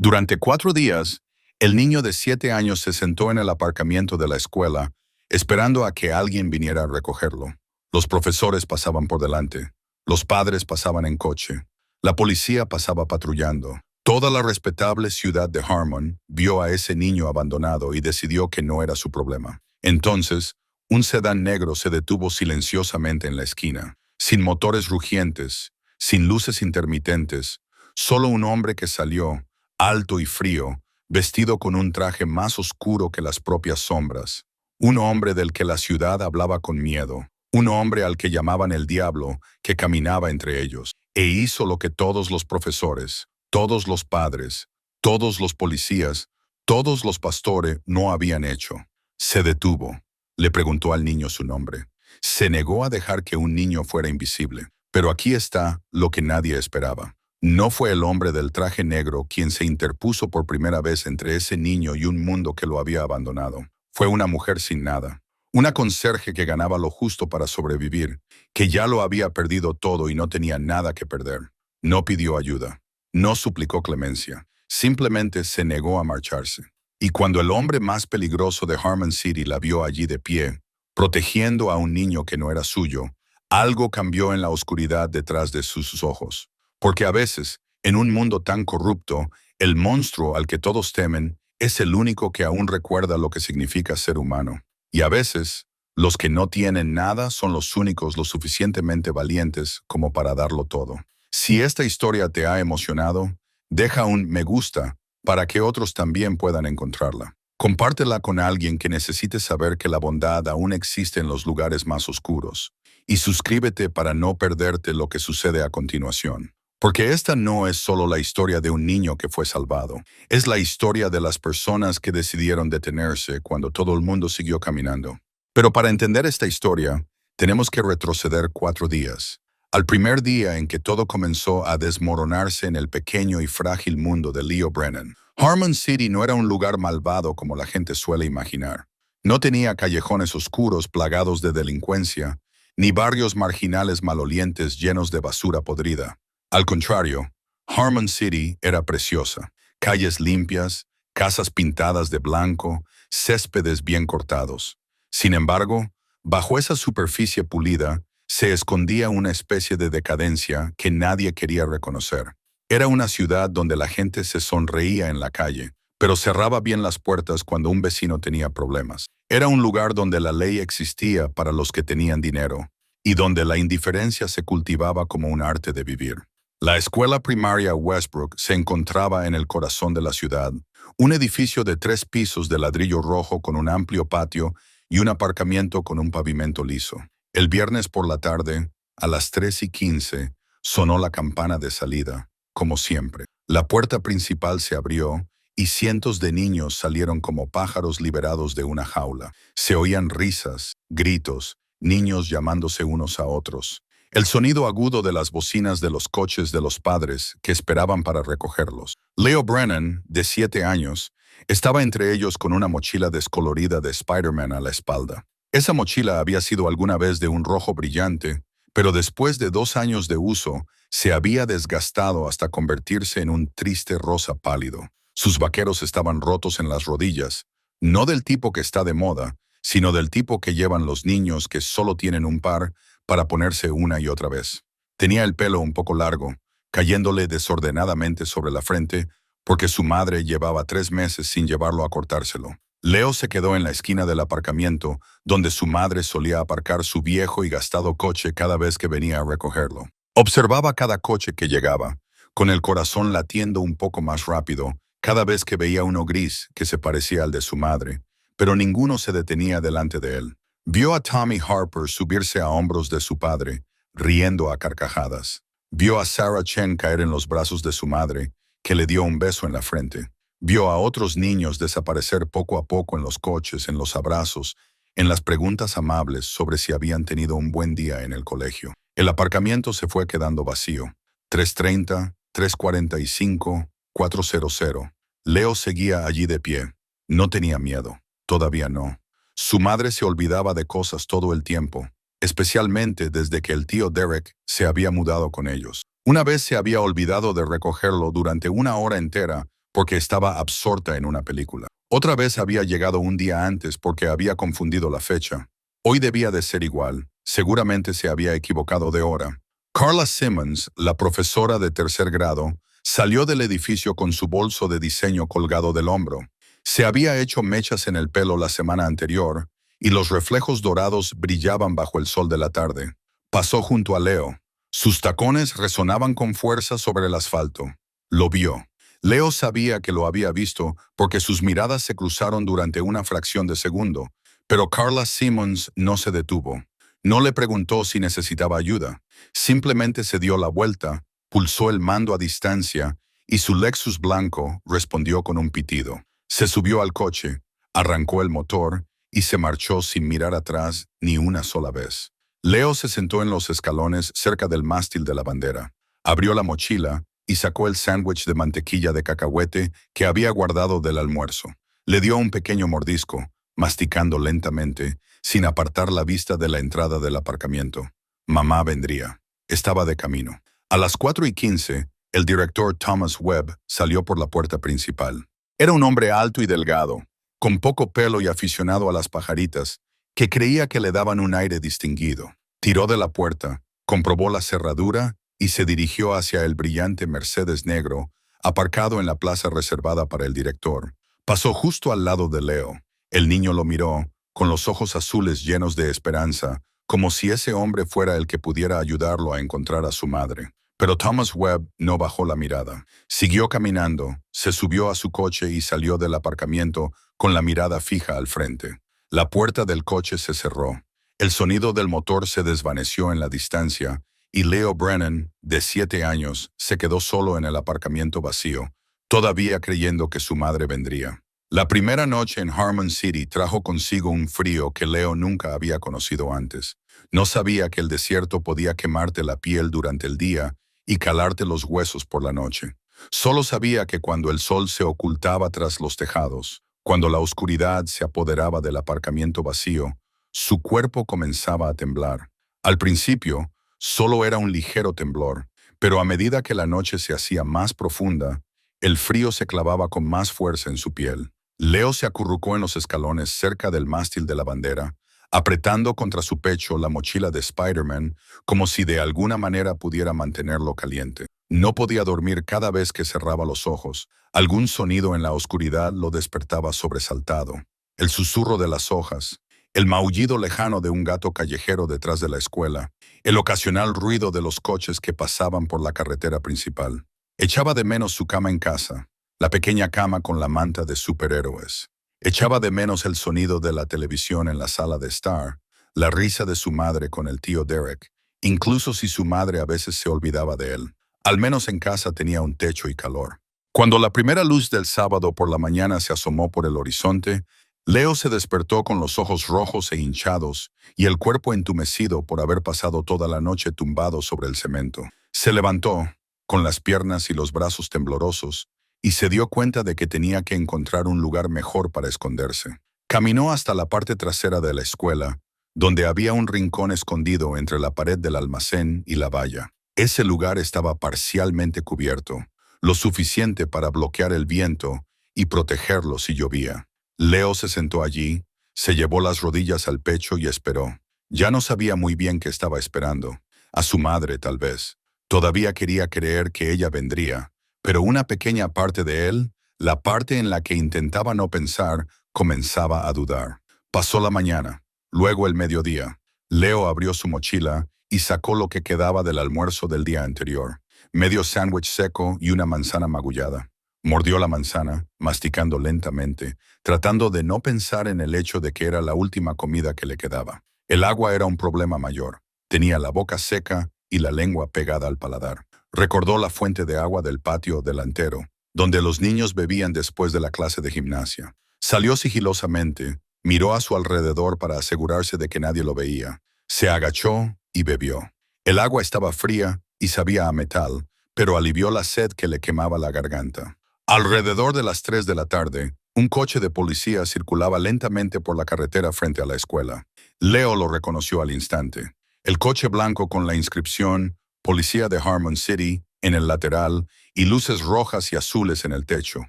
Durante 4 días, el niño de 7 años se sentó en el aparcamiento de la escuela, esperando a que alguien viniera a recogerlo. Los profesores pasaban por delante, los padres pasaban en coche, la policía pasaba patrullando. Toda la respetable ciudad de Harmon vio a ese niño abandonado y decidió que no era su problema. Entonces, un sedán negro se detuvo silenciosamente en la esquina, sin motores rugientes, sin luces intermitentes, solo un hombre que salió, alto y frío, vestido con un traje más oscuro que las propias sombras. Un hombre del que la ciudad hablaba con miedo. Un hombre al que llamaban el diablo, que caminaba entre ellos. E hizo lo que todos los profesores, todos los padres, todos los policías, todos los pastores no habían hecho. Se detuvo. Le preguntó al niño su nombre. Se negó a dejar que un niño fuera invisible. Pero aquí está lo que nadie esperaba. No fue el hombre del traje negro quien se interpuso por primera vez entre ese niño y un mundo que lo había abandonado. Fue una mujer sin nada. Una conserje que ganaba lo justo para sobrevivir, que ya lo había perdido todo y no tenía nada que perder. No pidió ayuda. No suplicó clemencia. Simplemente se negó a marcharse. Y cuando el hombre más peligroso de Harmon City la vio allí de pie, protegiendo a un niño que no era suyo, algo cambió en la oscuridad detrás de sus ojos. Porque a veces, en un mundo tan corrupto, el monstruo al que todos temen es el único que aún recuerda lo que significa ser humano. Y a veces, los que no tienen nada son los únicos lo suficientemente valientes como para darlo todo. Si esta historia te ha emocionado, deja un me gusta para que otros también puedan encontrarla. Compártela con alguien que necesite saber que la bondad aún existe en los lugares más oscuros. Y suscríbete para no perderte lo que sucede a continuación. Porque esta no es solo la historia de un niño que fue salvado, es la historia de las personas que decidieron detenerse cuando todo el mundo siguió caminando. Pero para entender esta historia, tenemos que retroceder 4 días, al primer día en que todo comenzó a desmoronarse en el pequeño y frágil mundo de Leo Brennan. Harmon City no era un lugar malvado como la gente suele imaginar. No tenía callejones oscuros plagados de delincuencia, ni barrios marginales malolientes llenos de basura podrida. Al contrario, Harmon City era preciosa. Calles limpias, casas pintadas de blanco, céspedes bien cortados. Sin embargo, bajo esa superficie pulida, se escondía una especie de decadencia que nadie quería reconocer. Era una ciudad donde la gente se sonreía en la calle, pero cerraba bien las puertas cuando un vecino tenía problemas. Era un lugar donde la ley existía para los que tenían dinero, y donde la indiferencia se cultivaba como un arte de vivir. La escuela primaria Westbrook se encontraba en el corazón de la ciudad, un edificio de 3 pisos de ladrillo rojo con un amplio patio y un aparcamiento con un pavimento liso. El viernes por la tarde, a las 3:15, sonó la campana de salida, como siempre. La puerta principal se abrió y cientos de niños salieron como pájaros liberados de una jaula. Se oían risas, gritos, niños llamándose unos a otros. El sonido agudo de las bocinas de los coches de los padres que esperaban para recogerlos. Leo Brennan, de 7 años, estaba entre ellos con una mochila descolorida de Spider-Man a la espalda. Esa mochila había sido alguna vez de un rojo brillante, pero después de 2 años de uso, se había desgastado hasta convertirse en un triste rosa pálido. Sus vaqueros estaban rotos en las rodillas, no del tipo que está de moda, sino del tipo que llevan los niños que solo tienen un par para ponerse una y otra vez. Tenía el pelo un poco largo, cayéndole desordenadamente sobre la frente, porque su madre llevaba 3 meses sin llevarlo a cortárselo. Leo se quedó en la esquina del aparcamiento, donde su madre solía aparcar su viejo y gastado coche cada vez que venía a recogerlo. Observaba cada coche que llegaba, con el corazón latiendo un poco más rápido, cada vez que veía uno gris que se parecía al de su madre, pero ninguno se detenía delante de él. Vio a Tommy Harper subirse a hombros de su padre, riendo a carcajadas. Vio a Sarah Chen caer en los brazos de su madre, que le dio un beso en la frente. Vio a otros niños desaparecer poco a poco en los coches, en los abrazos, en las preguntas amables sobre si habían tenido un buen día en el colegio. El aparcamiento se fue quedando vacío. 3:30, 3:45, 4:00. Leo seguía allí de pie. No tenía miedo. Todavía no. Su madre se olvidaba de cosas todo el tiempo, especialmente desde que el tío Derek se había mudado con ellos. Una vez se había olvidado de recogerlo durante 1 hora entera porque estaba absorta en una película. Otra vez había llegado un día antes porque había confundido la fecha. Hoy debía de ser igual. Seguramente se había equivocado de hora. Carla Simmons, la profesora de tercer grado, salió del edificio con su bolso de diseño colgado del hombro. Se había hecho mechas en el pelo la semana anterior y los reflejos dorados brillaban bajo el sol de la tarde. Pasó junto a Leo. Sus tacones resonaban con fuerza sobre el asfalto. Lo vio. Leo sabía que lo había visto porque sus miradas se cruzaron durante una fracción de segundo, pero Carla Simmons no se detuvo. No le preguntó si necesitaba ayuda. Simplemente se dio la vuelta, pulsó el mando a distancia y su Lexus blanco respondió con un pitido. Se subió al coche, arrancó el motor y se marchó sin mirar atrás ni una sola vez. Leo se sentó en los escalones cerca del mástil de la bandera. Abrió la mochila y sacó el sándwich de mantequilla de cacahuete que había guardado del almuerzo. Le dio un pequeño mordisco, masticando lentamente, sin apartar la vista de la entrada del aparcamiento. Mamá vendría. Estaba de camino. A las 4:15, el director Thomas Webb salió por la puerta principal. Era un hombre alto y delgado, con poco pelo y aficionado a las pajaritas, que creía que le daban un aire distinguido. Tiró de la puerta, comprobó la cerradura y se dirigió hacia el brillante Mercedes negro, aparcado en la plaza reservada para el director. Pasó justo al lado de Leo. El niño lo miró, con los ojos azules llenos de esperanza, como si ese hombre fuera el que pudiera ayudarlo a encontrar a su madre. Pero Thomas Webb no bajó la mirada. Siguió caminando, se subió a su coche y salió del aparcamiento con la mirada fija al frente. La puerta del coche se cerró. El sonido del motor se desvaneció en la distancia y Leo Brennan, de 7 años, se quedó solo en el aparcamiento vacío, todavía creyendo que su madre vendría. La primera noche en Harmon City trajo consigo un frío que Leo nunca había conocido antes. No sabía que el desierto podía quemarte la piel durante el día y calarte los huesos por la noche. Solo sabía que cuando el sol se ocultaba tras los tejados, cuando la oscuridad se apoderaba del aparcamiento vacío, su cuerpo comenzaba a temblar. Al principio, solo era un ligero temblor, pero a medida que la noche se hacía más profunda, el frío se clavaba con más fuerza en su piel. Leo se acurrucó en los escalones cerca del mástil de la bandera, apretando contra su pecho la mochila de Spider-Man como si de alguna manera pudiera mantenerlo caliente. No podía dormir cada vez que cerraba los ojos. Algún sonido en la oscuridad lo despertaba sobresaltado. El susurro de las hojas, el maullido lejano de un gato callejero detrás de la escuela, el ocasional ruido de los coches que pasaban por la carretera principal. Echaba de menos su cama en casa, la pequeña cama con la manta de superhéroes. Echaba de menos el sonido de la televisión en la sala de estar, la risa de su madre con el tío Derek, incluso si su madre a veces se olvidaba de él. Al menos en casa tenía un techo y calor. Cuando la primera luz del sábado por la mañana se asomó por el horizonte, Leo se despertó con los ojos rojos e hinchados y el cuerpo entumecido por haber pasado toda la noche tumbado sobre el cemento. Se levantó, con las piernas y los brazos temblorosos, y se dio cuenta de que tenía que encontrar un lugar mejor para esconderse. Caminó hasta la parte trasera de la escuela, donde había un rincón escondido entre la pared del almacén y la valla. Ese lugar estaba parcialmente cubierto, lo suficiente para bloquear el viento y protegerlo si llovía. Leo se sentó allí, se llevó las rodillas al pecho y esperó. Ya no sabía muy bien qué estaba esperando. A su madre, tal vez. Todavía quería creer que ella vendría, pero una pequeña parte de él, la parte en la que intentaba no pensar, comenzaba a dudar. Pasó la mañana, luego el mediodía. Leo abrió su mochila y sacó lo que quedaba del almuerzo del día anterior, medio sándwich seco y una manzana magullada. Mordió la manzana, masticando lentamente, tratando de no pensar en el hecho de que era la última comida que le quedaba. El agua era un problema mayor. Tenía la boca seca y la lengua pegada al paladar. Recordó la fuente de agua del patio delantero, donde los niños bebían después de la clase de gimnasia. Salió sigilosamente, miró a su alrededor para asegurarse de que nadie lo veía. Se agachó y bebió. El agua estaba fría y sabía a metal, pero alivió la sed que le quemaba la garganta. Alrededor de las 3 de la tarde, un coche de policía circulaba lentamente por la carretera frente a la escuela. Leo lo reconoció al instante. El coche blanco con la inscripción Policía de Harmon City en el lateral y luces rojas y azules en el techo.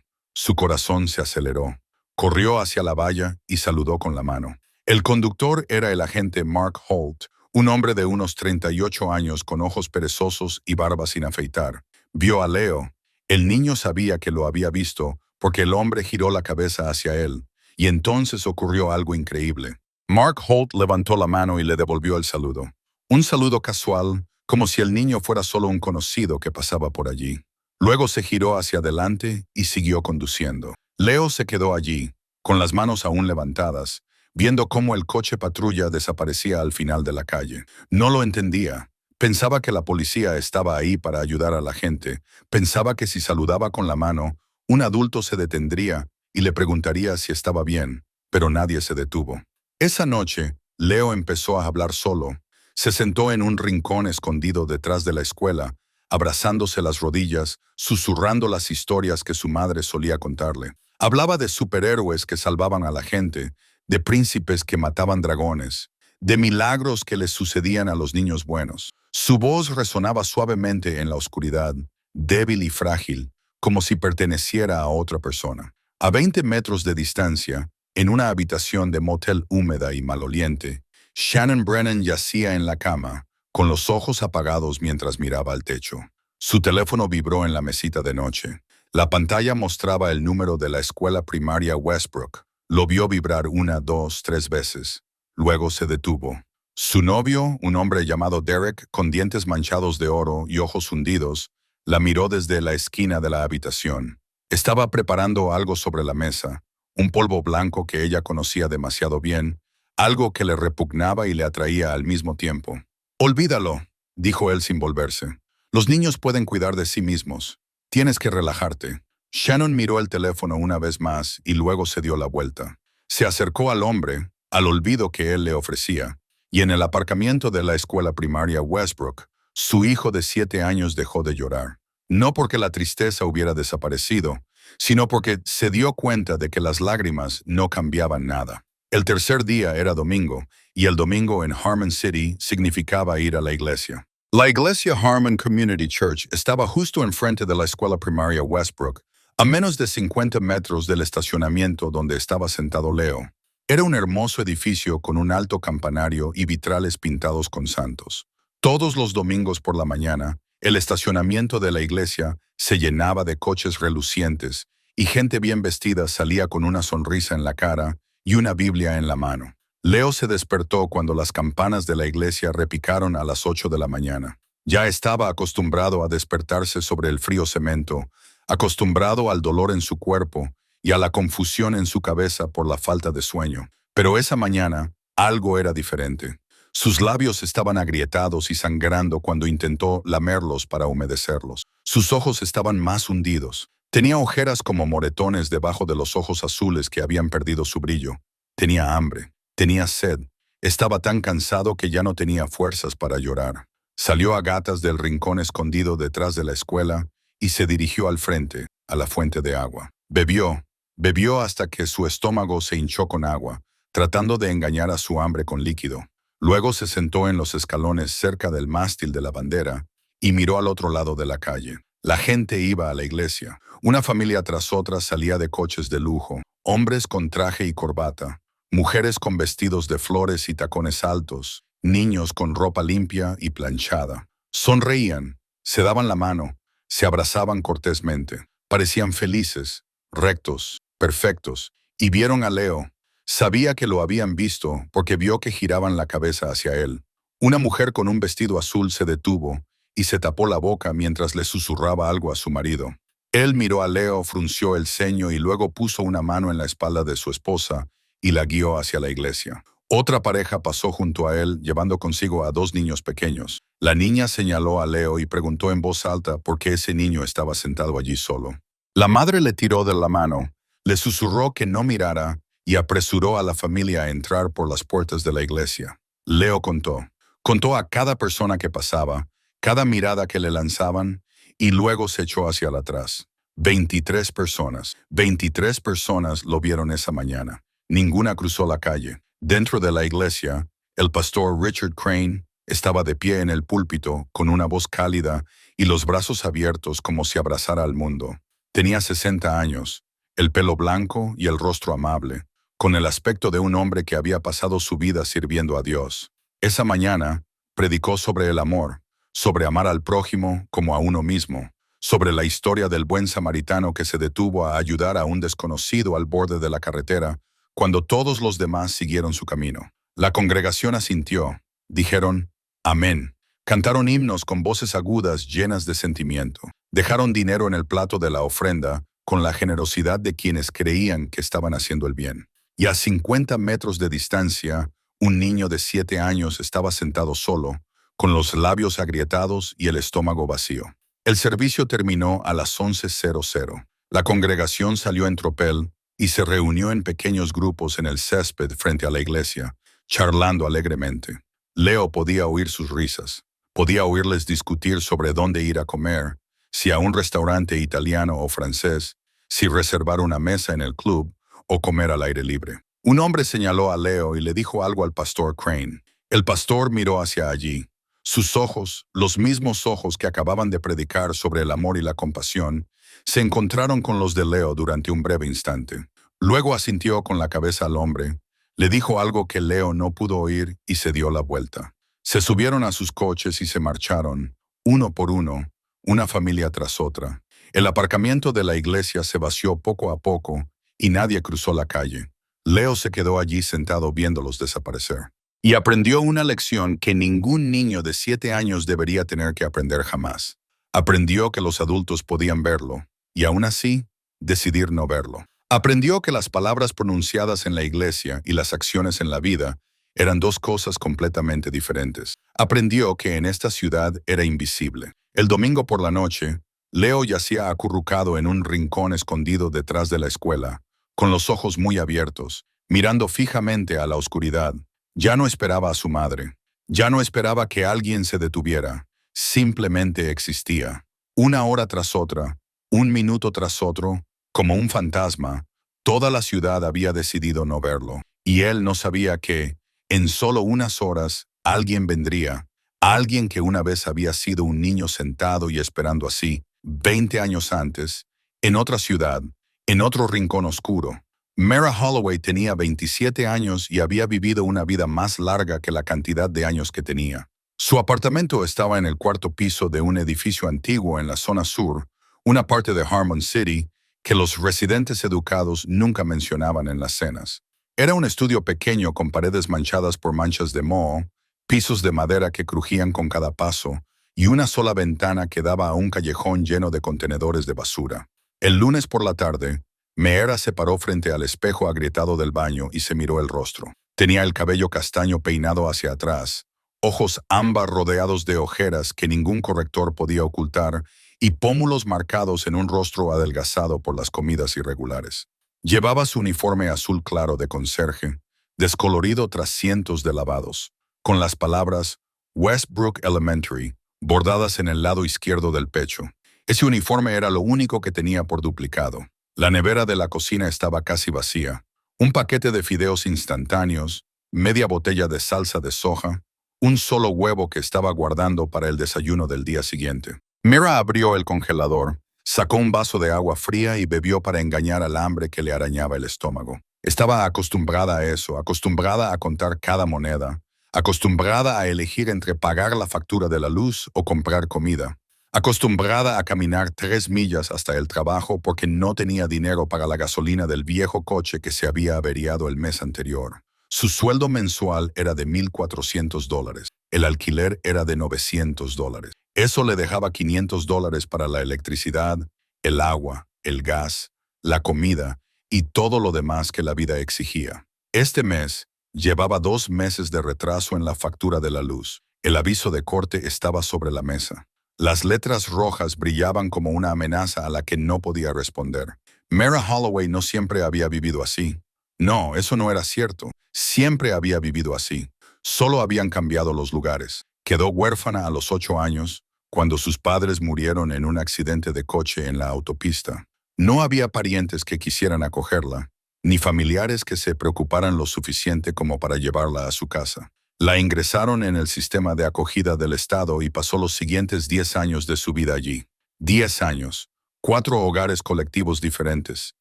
Su corazón se aceleró. Corrió hacia la valla y saludó con la mano. El conductor era el agente Mark Holt, un hombre de unos 38 años con ojos perezosos y barba sin afeitar. Vio a Leo. El niño sabía que lo había visto porque el hombre giró la cabeza hacia él, y entonces ocurrió algo increíble. Mark Holt levantó la mano y le devolvió el saludo. Un saludo casual, como si el niño fuera solo un conocido que pasaba por allí. Luego se giró hacia adelante y siguió conduciendo. Leo se quedó allí, con las manos aún levantadas, viendo cómo el coche patrulla desaparecía al final de la calle. No lo entendía. Pensaba que la policía estaba ahí para ayudar a la gente. Pensaba que si saludaba con la mano, un adulto se detendría y le preguntaría si estaba bien, pero nadie se detuvo. Esa noche, Leo empezó a hablar solo. Se sentó en un rincón escondido detrás de la escuela, abrazándose las rodillas, susurrando las historias que su madre solía contarle. Hablaba de superhéroes que salvaban a la gente, de príncipes que mataban dragones, de milagros que les sucedían a los niños buenos. Su voz resonaba suavemente en la oscuridad, débil y frágil, como si perteneciera a otra persona. A 20 metros de distancia, en una habitación de motel húmeda y maloliente, Shannon Brennan yacía en la cama, con los ojos apagados mientras miraba al techo. Su teléfono vibró en la mesita de noche. La pantalla mostraba el número de la escuela primaria Westbrook. Lo vio vibrar 1, 2, 3 veces. Luego se detuvo. Su novio, un hombre llamado Derek, con dientes manchados de oro y ojos hundidos, la miró desde la esquina de la habitación. Estaba preparando algo sobre la mesa, un polvo blanco que ella conocía demasiado bien, algo que le repugnaba y le atraía al mismo tiempo. «Olvídalo», dijo él sin volverse. «Los niños pueden cuidar de sí mismos. Tienes que relajarte». Shannon miró el teléfono una vez más y luego se dio la vuelta. Se acercó al hombre, al olvido que él le ofrecía, y en el aparcamiento de la escuela primaria Westbrook, su hijo de 7 años dejó de llorar. No porque la tristeza hubiera desaparecido, sino porque se dio cuenta de que las lágrimas no cambiaban nada. El tercer día era domingo, y el domingo en Harmon City significaba ir a la iglesia. La iglesia Harmon Community Church estaba justo enfrente de la escuela primaria Westbrook, a menos de 50 metros del estacionamiento donde estaba sentado Leo. Era un hermoso edificio con un alto campanario y vitrales pintados con santos. Todos los domingos por la mañana, el estacionamiento de la iglesia se llenaba de coches relucientes y gente bien vestida salía con una sonrisa en la cara y una Biblia en la mano. Leo se despertó cuando las campanas de la iglesia repicaron a las 8 de la mañana. Ya estaba acostumbrado a despertarse sobre el frío cemento, acostumbrado al dolor en su cuerpo y a la confusión en su cabeza por la falta de sueño. Pero esa mañana, algo era diferente. Sus labios estaban agrietados y sangrando cuando intentó lamerlos para humedecerlos. Sus ojos estaban más hundidos. Tenía ojeras como moretones debajo de los ojos azules que habían perdido su brillo. Tenía hambre, tenía sed. Estaba tan cansado que ya no tenía fuerzas para llorar. Salió a gatas del rincón escondido detrás de la escuela y se dirigió al frente, a la fuente de agua. Bebió hasta que su estómago se hinchó con agua, tratando de engañar a su hambre con líquido. Luego se sentó en los escalones cerca del mástil de la bandera y miró al otro lado de la calle. La gente iba a la iglesia. Una familia tras otra salía de coches de lujo, hombres con traje y corbata, mujeres con vestidos de flores y tacones altos, niños con ropa limpia y planchada. Sonreían, se daban la mano, se abrazaban cortésmente. Parecían felices, rectos, perfectos, y vieron a Leo. Sabía que lo habían visto porque vio que giraban la cabeza hacia él. Una mujer con un vestido azul se detuvo y se tapó la boca mientras le susurraba algo a su marido. Él miró a Leo, frunció el ceño y luego puso una mano en la espalda de su esposa y la guió hacia la iglesia. Otra pareja pasó junto a él, llevando consigo a 2 niños pequeños. La niña señaló a Leo y preguntó en voz alta por qué ese niño estaba sentado allí solo. La madre le tiró de la mano, le susurró que no mirara y apresuró a la familia a entrar por las puertas de la iglesia. Leo contó a cada persona que pasaba, cada mirada que le lanzaban, y luego se echó hacia atrás. 23 personas lo vieron esa mañana. Ninguna cruzó la calle. Dentro de la iglesia, el pastor Richard Crane estaba de pie en el púlpito con una voz cálida y los brazos abiertos como si abrazara al mundo. Tenía 60 años. el pelo blanco y el rostro amable, con el aspecto de un hombre que había pasado su vida sirviendo a Dios. Esa mañana, predicó sobre el amor, sobre amar al prójimo como a uno mismo, sobre la historia del buen samaritano que se detuvo a ayudar a un desconocido al borde de la carretera cuando todos los demás siguieron su camino. La congregación asintió. Dijeron, amén. Cantaron himnos con voces agudas llenas de sentimiento. Dejaron dinero en el plato de la ofrenda con la generosidad de quienes creían que estaban haciendo el bien. Y a 50 metros de distancia, un niño de 7 años estaba sentado solo, con los labios agrietados y el estómago vacío. El servicio terminó a las 11:00. La congregación salió en tropel y se reunió en pequeños grupos en el césped frente a la iglesia, charlando alegremente. Leo podía oír sus risas. Podía oírles discutir sobre dónde ir a comer, si a un restaurante italiano o francés, si reservar una mesa en el club o comer al aire libre. Un hombre señaló a Leo y le dijo algo al pastor Crane. El pastor miró hacia allí. Sus ojos, los mismos ojos que acababan de predicar sobre el amor y la compasión, se encontraron con los de Leo durante un breve instante. Luego asintió con la cabeza al hombre, le dijo algo que Leo no pudo oír y se dio la vuelta. Se subieron a sus coches y se marcharon, uno por uno, una familia tras otra. El aparcamiento de la iglesia se vació poco a poco y nadie cruzó la calle. Leo se quedó allí sentado viéndolos desaparecer. Y aprendió una lección que ningún niño de 7 años debería tener que aprender jamás. Aprendió que los adultos podían verlo, y aún así, decidir no verlo. Aprendió que las palabras pronunciadas en la iglesia y las acciones en la vida eran dos cosas completamente diferentes. Aprendió que en esta ciudad era invisible. El domingo por la noche, Leo yacía acurrucado en un rincón escondido detrás de la escuela, con los ojos muy abiertos, mirando fijamente a la oscuridad. Ya no esperaba a su madre. Ya no esperaba que alguien se detuviera. Simplemente existía. Una hora tras otra, un minuto tras otro, como un fantasma, toda la ciudad había decidido no verlo. Y él no sabía que, en solo unas horas, alguien vendría. Alguien que una vez había sido un niño sentado y esperando así, 20 años antes, en otra ciudad, en otro rincón oscuro. Mara Holloway tenía 27 años y había vivido una vida más larga que la cantidad de años que tenía. Su apartamento estaba en el 4º piso de un edificio antiguo en la zona sur, una parte de Harmon City, que los residentes educados nunca mencionaban en las cenas. Era un estudio pequeño con paredes manchadas por manchas de moho, pisos de madera que crujían con cada paso, y una sola ventana que daba a un callejón lleno de contenedores de basura. El lunes por la tarde, Meera se paró frente al espejo agrietado del baño y se miró el rostro. Tenía el cabello castaño peinado hacia atrás, ojos ámbar rodeados de ojeras que ningún corrector podía ocultar y pómulos marcados en un rostro adelgazado por las comidas irregulares. Llevaba su uniforme azul claro de conserje, descolorido tras cientos de lavados, con las palabras Westbrook Elementary bordadas en el lado izquierdo del pecho. Ese uniforme era lo único que tenía por duplicado. La nevera de la cocina estaba casi vacía. Un paquete de fideos instantáneos, media botella de salsa de soja, un solo huevo que estaba guardando para el desayuno del día siguiente. Mira abrió el congelador, sacó un vaso de agua fría y bebió para engañar al hambre que le arañaba el estómago. Estaba acostumbrada a eso, acostumbrada a contar cada moneda, acostumbrada a elegir entre pagar la factura de la luz o comprar comida. Acostumbrada a caminar 3 millas hasta el trabajo porque no tenía dinero para la gasolina del viejo coche que se había averiado el mes anterior. Su sueldo mensual era de $1,400. El alquiler era de $900. Eso le dejaba $500 para la electricidad, el agua, el gas, la comida y todo lo demás que la vida exigía. Este mes llevaba 2 meses de retraso en la factura de la luz. El aviso de corte estaba sobre la mesa. Las letras rojas brillaban como una amenaza a la que no podía responder. Mara Holloway no siempre había vivido así. No, eso no era cierto. Siempre había vivido así. Solo habían cambiado los lugares. Quedó huérfana a los 8 años, cuando sus padres murieron en un accidente de coche en la autopista. No había parientes que quisieran acogerla, ni familiares que se preocuparan lo suficiente como para llevarla a su casa. La ingresaron en el sistema de acogida del Estado y pasó los siguientes 10 años de su vida allí. 10 años, 4 hogares colectivos diferentes,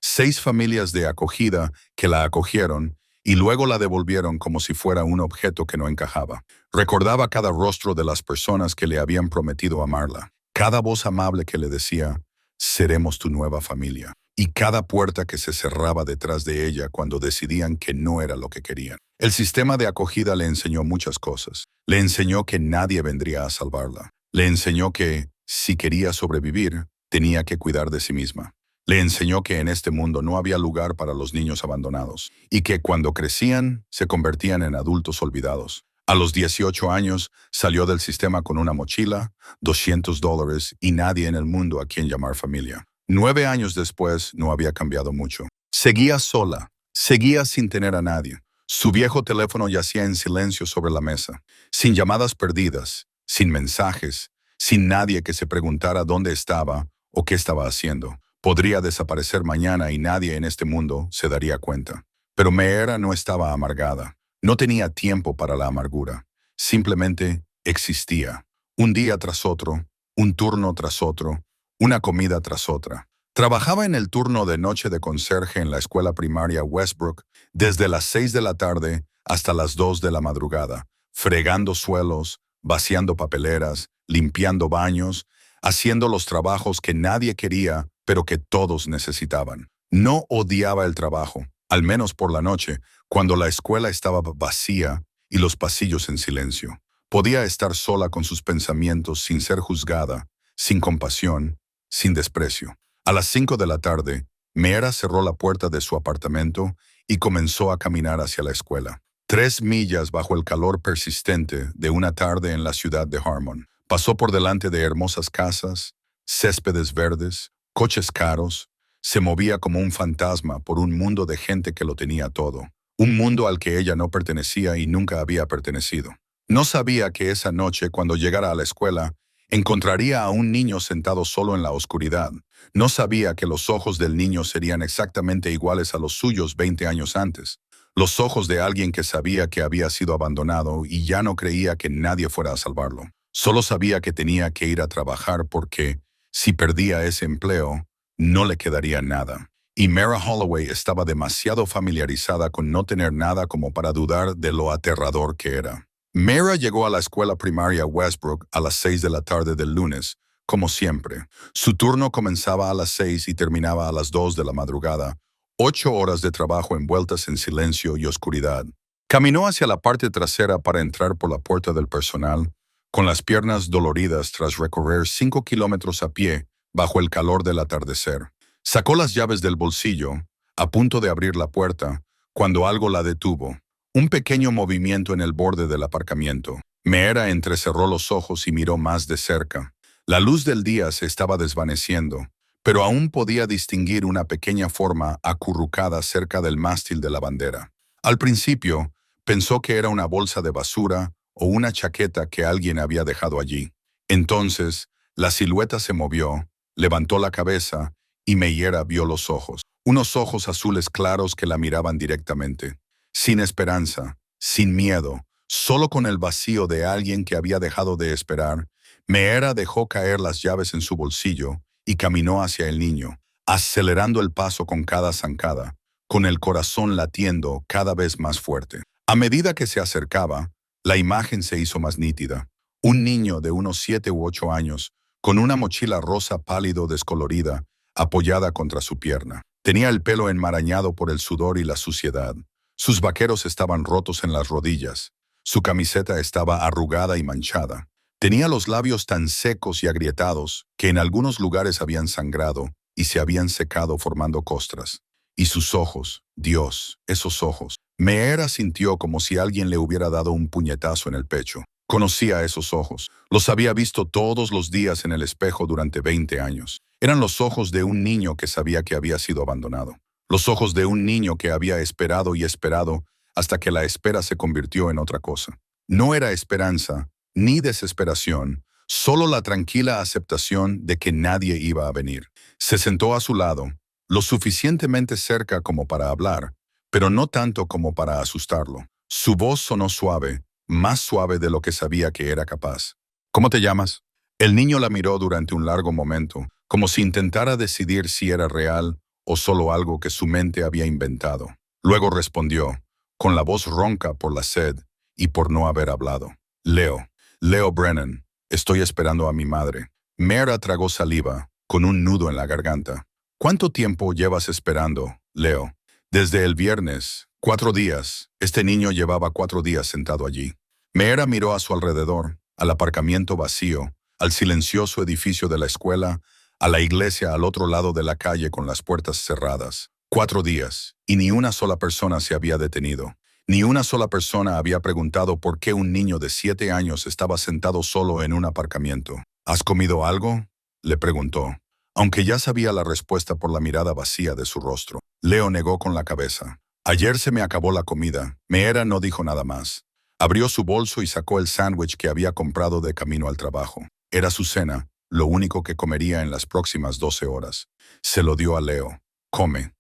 6 familias de acogida que la acogieron y luego la devolvieron como si fuera un objeto que no encajaba. Recordaba cada rostro de las personas que le habían prometido amarla, cada voz amable que le decía, seremos tu nueva familia, y cada puerta que se cerraba detrás de ella cuando decidían que no era lo que querían. El sistema de acogida le enseñó muchas cosas. Le enseñó que nadie vendría a salvarla. Le enseñó que, si quería sobrevivir, tenía que cuidar de sí misma. Le enseñó que en este mundo no había lugar para los niños abandonados y que cuando crecían se convertían en adultos olvidados. A los 18 años salió del sistema con una mochila, $200 y nadie en el mundo a quien llamar familia. 9 años después no había cambiado mucho. Seguía sola, seguía sin tener a nadie. Su viejo teléfono yacía en silencio sobre la mesa, sin llamadas perdidas, sin mensajes, sin nadie que se preguntara dónde estaba o qué estaba haciendo. Podría desaparecer mañana y nadie en este mundo se daría cuenta. Pero Meera no estaba amargada. No tenía tiempo para la amargura. Simplemente existía. Un día tras otro, un turno tras otro, una comida tras otra. Trabajaba en el turno de noche de conserje en la escuela primaria Westbrook desde las 6 de la tarde hasta las 2 de la madrugada, fregando suelos, vaciando papeleras, limpiando baños, haciendo los trabajos que nadie quería, pero que todos necesitaban. No odiaba el trabajo, al menos por la noche, cuando la escuela estaba vacía y los pasillos en silencio. Podía estar sola con sus pensamientos sin ser juzgada, sin compasión, sin desprecio. A las 5 de la tarde, Meera cerró la puerta de su apartamento y comenzó a caminar hacia la escuela. 3 millas bajo el calor persistente de una tarde en la ciudad de Harmon. Pasó por delante de hermosas casas, céspedes verdes, coches caros. Se movía como un fantasma por un mundo de gente que lo tenía todo. Un mundo al que ella no pertenecía y nunca había pertenecido. No sabía que esa noche, cuando llegara a la escuela, encontraría a un niño sentado solo en la oscuridad. No sabía que los ojos del niño serían exactamente iguales a los suyos 20 años antes. Los ojos de alguien que sabía que había sido abandonado y ya no creía que nadie fuera a salvarlo. Solo sabía que tenía que ir a trabajar porque, si perdía ese empleo, no le quedaría nada. Y Meera Holloway estaba demasiado familiarizada con no tener nada como para dudar de lo aterrador que era. Meera llegó a la escuela primaria Westbrook a las 6 de la tarde del lunes, como siempre. Su turno comenzaba a las 6 y terminaba a las 2 de la madrugada. 8 horas de trabajo envueltas en silencio y oscuridad. Caminó hacia la parte trasera para entrar por la puerta del personal, con las piernas doloridas tras recorrer 5 kilómetros a pie bajo el calor del atardecer. Sacó las llaves del bolsillo, a punto de abrir la puerta, cuando algo la detuvo. Un pequeño movimiento en el borde del aparcamiento. Meera entrecerró los ojos y miró más de cerca. La luz del día se estaba desvaneciendo, pero aún podía distinguir una pequeña forma acurrucada cerca del mástil de la bandera. Al principio, pensó que era una bolsa de basura o una chaqueta que alguien había dejado allí. Entonces, la silueta se movió, levantó la cabeza y Meera vio los ojos. Unos ojos azules claros que la miraban directamente. Sin esperanza, sin miedo, solo con el vacío de alguien que había dejado de esperar, Meera dejó caer las llaves en su bolsillo y caminó hacia el niño, acelerando el paso con cada zancada, con el corazón latiendo cada vez más fuerte. A medida que se acercaba, la imagen se hizo más nítida. Un niño de unos 7 u 8 años, con una mochila rosa pálido descolorida, apoyada contra su pierna. Tenía el pelo enmarañado por el sudor y la suciedad. Sus vaqueros estaban rotos en las rodillas. Su camiseta estaba arrugada y manchada. Tenía los labios tan secos y agrietados que en algunos lugares habían sangrado y se habían secado formando costras. Y sus ojos, Dios, esos ojos. Meera sintió como si alguien le hubiera dado un puñetazo en el pecho. Conocía esos ojos. Los había visto todos los días en el espejo durante 20 años. Eran los ojos de un niño que sabía que había sido abandonado. Los ojos de un niño que había esperado y esperado hasta que la espera se convirtió en otra cosa. No era esperanza, ni desesperación, solo la tranquila aceptación de que nadie iba a venir. Se sentó a su lado, lo suficientemente cerca como para hablar, pero no tanto como para asustarlo. Su voz sonó suave, más suave de lo que sabía que era capaz. ¿Cómo te llamas? El niño la miró durante un largo momento, como si intentara decidir si era real o solo algo que su mente había inventado. Luego respondió, con la voz ronca por la sed y por no haber hablado. Leo Brennan, estoy esperando a mi madre. Mera tragó saliva, con un nudo en la garganta. ¿Cuánto tiempo llevas esperando, Leo? Desde el viernes, 4 días. Este niño llevaba 4 días sentado allí. Mera miró a su alrededor, al aparcamiento vacío, al silencioso edificio de la escuela, a la iglesia al otro lado de la calle con las puertas cerradas. 4 días, y ni una sola persona se había detenido. Ni una sola persona había preguntado por qué un niño de 7 años estaba sentado solo en un aparcamiento. ¿Has comido algo?, le preguntó, aunque ya sabía la respuesta por la mirada vacía de su rostro. Leo negó con la cabeza. Ayer se me acabó la comida. Mera no dijo nada más. Abrió su bolso y sacó el sándwich que había comprado de camino al trabajo. Era su cena, lo único que comería en las próximas 12 horas. Se lo dio a Leo. Come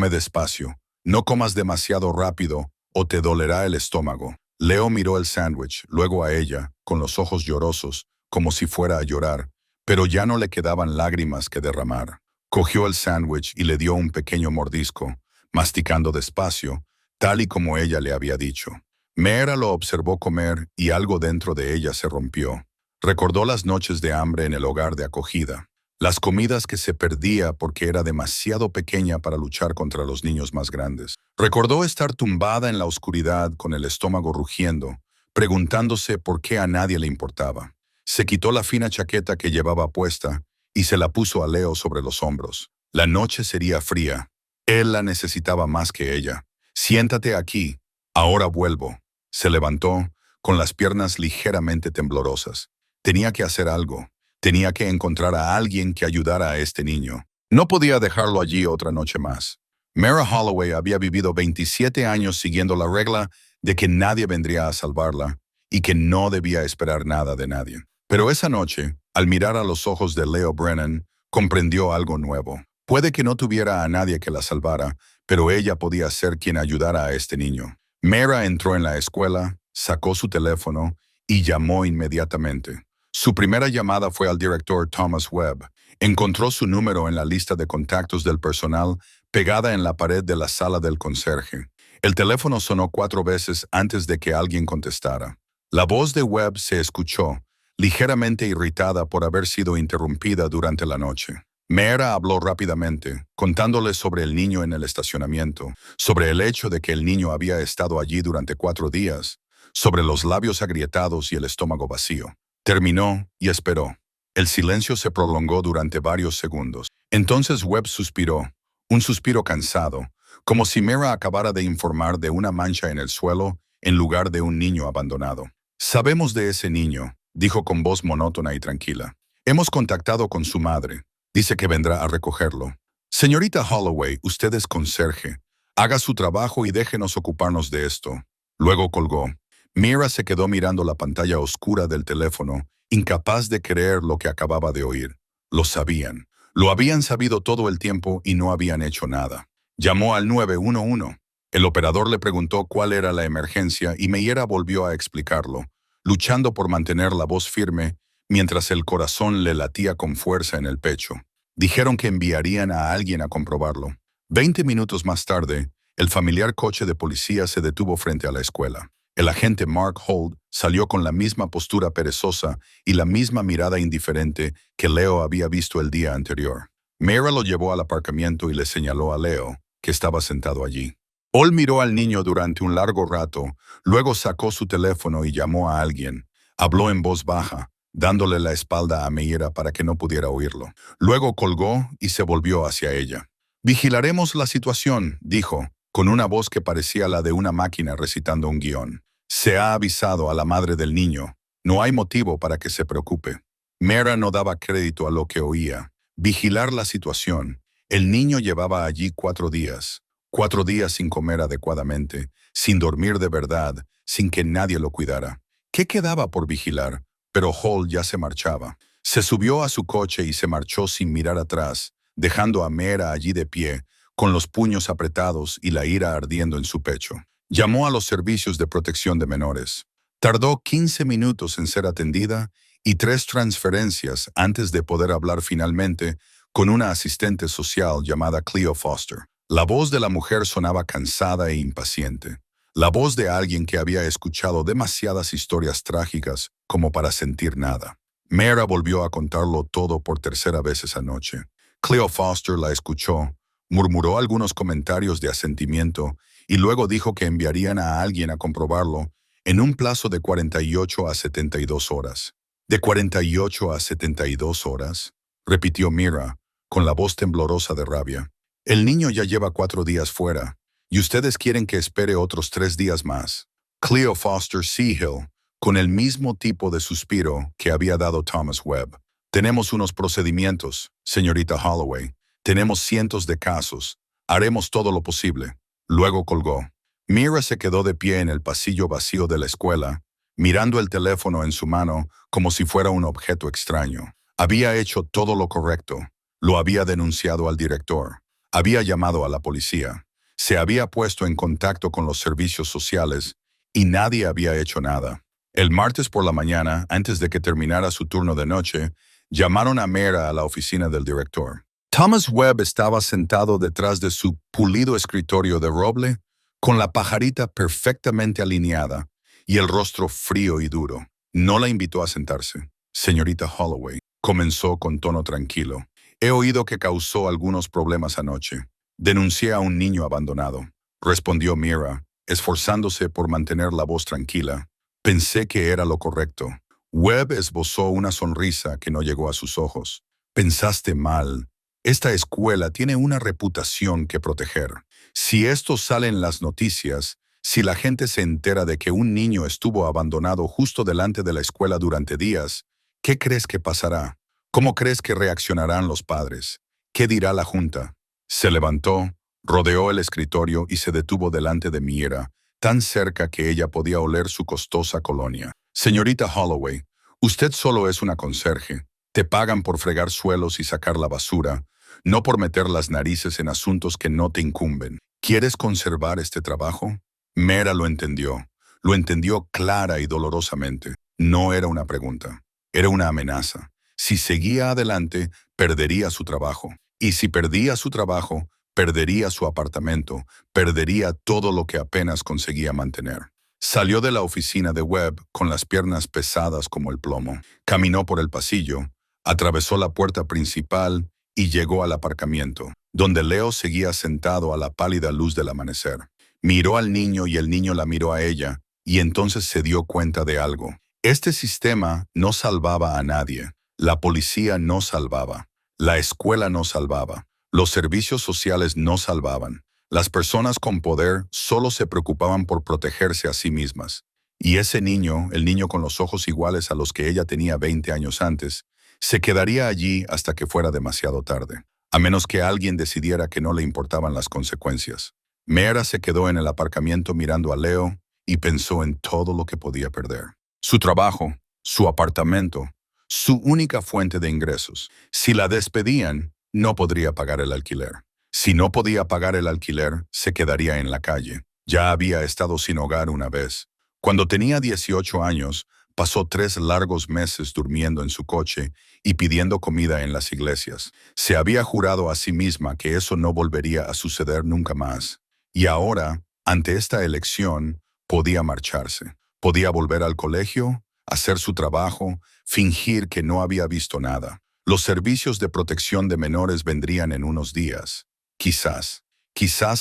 despacio. No comas demasiado rápido o te dolerá el estómago. Leo miró el sándwich, luego a ella, con los ojos llorosos, como si fuera a llorar, pero ya no le quedaban lágrimas que derramar. Cogió el sándwich y le dio un pequeño mordisco, masticando despacio, tal y como ella le había dicho. Mera lo observó comer y algo dentro de ella se rompió. Recordó las noches de hambre en el hogar de acogida, las comidas que se perdía porque era demasiado pequeña para luchar contra los niños más grandes. Recordó estar tumbada en la oscuridad con el estómago rugiendo, preguntándose por qué a nadie le importaba. Se quitó la fina chaqueta que llevaba puesta y se la puso a Leo sobre los hombros. La noche sería fría. Él la necesitaba más que ella. Siéntate aquí. Ahora vuelvo. Se levantó, con las piernas ligeramente temblorosas. Tenía que hacer algo. Tenía que encontrar a alguien que ayudara a este niño. No podía dejarlo allí otra noche más. Mara Holloway había vivido 27 años siguiendo la regla de que nadie vendría a salvarla y que no debía esperar nada de nadie. Pero esa noche, al mirar a los ojos de Leo Brennan, comprendió algo nuevo. Puede que no tuviera a nadie que la salvara, pero ella podía ser quien ayudara a este niño. Mara entró en la escuela, sacó su teléfono y llamó inmediatamente. Su primera llamada fue al director Thomas Webb. Encontró su número en la lista de contactos del personal pegada en la pared de la sala del conserje. El teléfono sonó 4 veces antes de que alguien contestara. La voz de Webb se escuchó, ligeramente irritada por haber sido interrumpida durante la noche. Mera habló rápidamente, contándole sobre el niño en el estacionamiento, sobre el hecho de que el niño había estado allí durante 4 días, sobre los labios agrietados y el estómago vacío. Terminó y esperó. El silencio se prolongó durante varios segundos. Entonces Webb suspiró, un suspiro cansado, como si Mera acabara de informar de una mancha en el suelo en lugar de un niño abandonado. Sabemos de ese niño, dijo con voz monótona y tranquila. Hemos contactado con su madre. Dice que vendrá a recogerlo. Señorita Holloway, usted es conserje. Haga su trabajo y déjenos ocuparnos de esto. Luego colgó. Mira se quedó mirando la pantalla oscura del teléfono, incapaz de creer lo que acababa de oír. Lo sabían. Lo habían sabido todo el tiempo y no habían hecho nada. Llamó al 911. El operador le preguntó cuál era la emergencia y Meyer volvió a explicarlo, luchando por mantener la voz firme mientras el corazón le latía con fuerza en el pecho. Dijeron que enviarían a alguien a comprobarlo. 20 minutos más tarde, el familiar coche de policía se detuvo frente a la escuela. El agente Mark Holt salió con la misma postura perezosa y la misma mirada indiferente que Leo había visto el día anterior. Mera lo llevó al aparcamiento y le señaló a Leo, que estaba sentado allí. Hall miró al niño durante un largo rato, luego sacó su teléfono y llamó a alguien. Habló en voz baja, dándole la espalda a Meyer para que no pudiera oírlo. Luego colgó y se volvió hacia ella. «Vigilaremos la situación», dijo, con una voz que parecía la de una máquina recitando un guión. «Se ha avisado a la madre del niño. No hay motivo para que se preocupe». Mera no daba crédito a lo que oía. Vigilar la situación. El niño llevaba allí 4 días. 4 días sin comer adecuadamente, sin dormir de verdad, sin que nadie lo cuidara. ¿Qué quedaba por vigilar? Pero Hall ya se marchaba. Se subió a su coche y se marchó sin mirar atrás, dejando a Mera allí de pie, con los puños apretados y la ira ardiendo en su pecho. Llamó a los servicios de protección de menores. Tardó 15 minutos en ser atendida y 3 transferencias antes de poder hablar finalmente con una asistente social llamada Cleo Foster. La voz de la mujer sonaba cansada e impaciente. La voz de alguien que había escuchado demasiadas historias trágicas como para sentir nada. Mara volvió a contarlo todo por tercera vez esa noche. Cleo Foster la escuchó, murmuró algunos comentarios de asentimiento y luego dijo que enviarían a alguien a comprobarlo en un plazo de 48 a 72 horas. ¿De 48 a 72 horas? Repitió Mira, con la voz temblorosa de rabia. El niño ya lleva 4 días fuera, y ustedes quieren que espere otros 3 días más. Cleo Foster Seahill, con el mismo tipo de suspiro que había dado Thomas Webb. Tenemos unos procedimientos, señorita Holloway. Tenemos cientos de casos. Haremos todo lo posible. Luego colgó. Mira se quedó de pie en el pasillo vacío de la escuela, mirando el teléfono en su mano como si fuera un objeto extraño. Había hecho todo lo correcto. Lo había denunciado al director. Había llamado a la policía. Se había puesto en contacto con los servicios sociales y nadie había hecho nada. El martes por la mañana, antes de que terminara su turno de noche, llamaron a Mara a la oficina del director. Thomas Webb estaba sentado detrás de su pulido escritorio de roble, con la pajarita perfectamente alineada y el rostro frío y duro. No la invitó a sentarse. Señorita Holloway, comenzó con tono tranquilo. He oído que causó algunos problemas anoche. Denuncié a un niño abandonado, respondió Mira, esforzándose por mantener la voz tranquila. Pensé que era lo correcto. Webb esbozó una sonrisa que no llegó a sus ojos. Pensaste mal. Esta escuela tiene una reputación que proteger. Si esto sale en las noticias, si la gente se entera de que un niño estuvo abandonado justo delante de la escuela durante días, ¿qué crees que pasará? ¿Cómo crees que reaccionarán los padres? ¿Qué dirá la junta? Se levantó, rodeó el escritorio y se detuvo delante de Mira, tan cerca que ella podía oler su costosa colonia. Señorita Holloway, usted solo es una conserje. Te pagan por fregar suelos y sacar la basura, no por meter las narices en asuntos que no te incumben. ¿Quieres conservar este trabajo? Mera lo entendió. Lo entendió clara y dolorosamente. No era una pregunta. Era una amenaza. Si seguía adelante, perdería su trabajo. Y si perdía su trabajo, perdería su apartamento, perdería todo lo que apenas conseguía mantener. Salió de la oficina de Webb con las piernas pesadas como el plomo. Caminó por el pasillo, atravesó la puerta principal y llegó al aparcamiento, donde Leo seguía sentado a la pálida luz del amanecer. Miró al niño y el niño la miró a ella, y entonces se dio cuenta de algo. Este sistema no salvaba a nadie. La policía no salvaba. La escuela no salvaba. Los servicios sociales no salvaban. Las personas con poder solo se preocupaban por protegerse a sí mismas. Y ese niño, el niño con los ojos iguales a los que ella tenía 20 años antes, se quedaría allí hasta que fuera demasiado tarde, a menos que alguien decidiera que no le importaban las consecuencias. Mera se quedó en el aparcamiento mirando a Leo y pensó en todo lo que podía perder. Su trabajo, su apartamento, su única fuente de ingresos. Si la despedían, no podría pagar el alquiler. Si no podía pagar el alquiler, se quedaría en la calle. Ya había estado sin hogar una vez. Cuando tenía 18 años, pasó 3 largos meses durmiendo en su coche y pidiendo comida en las iglesias. Se había jurado a sí misma que eso no volvería a suceder nunca más. Y ahora, ante esta elección, podía marcharse. Podía volver al colegio, hacer su trabajo, fingir que no había visto nada. Los servicios de protección de menores vendrían en unos días. Quizás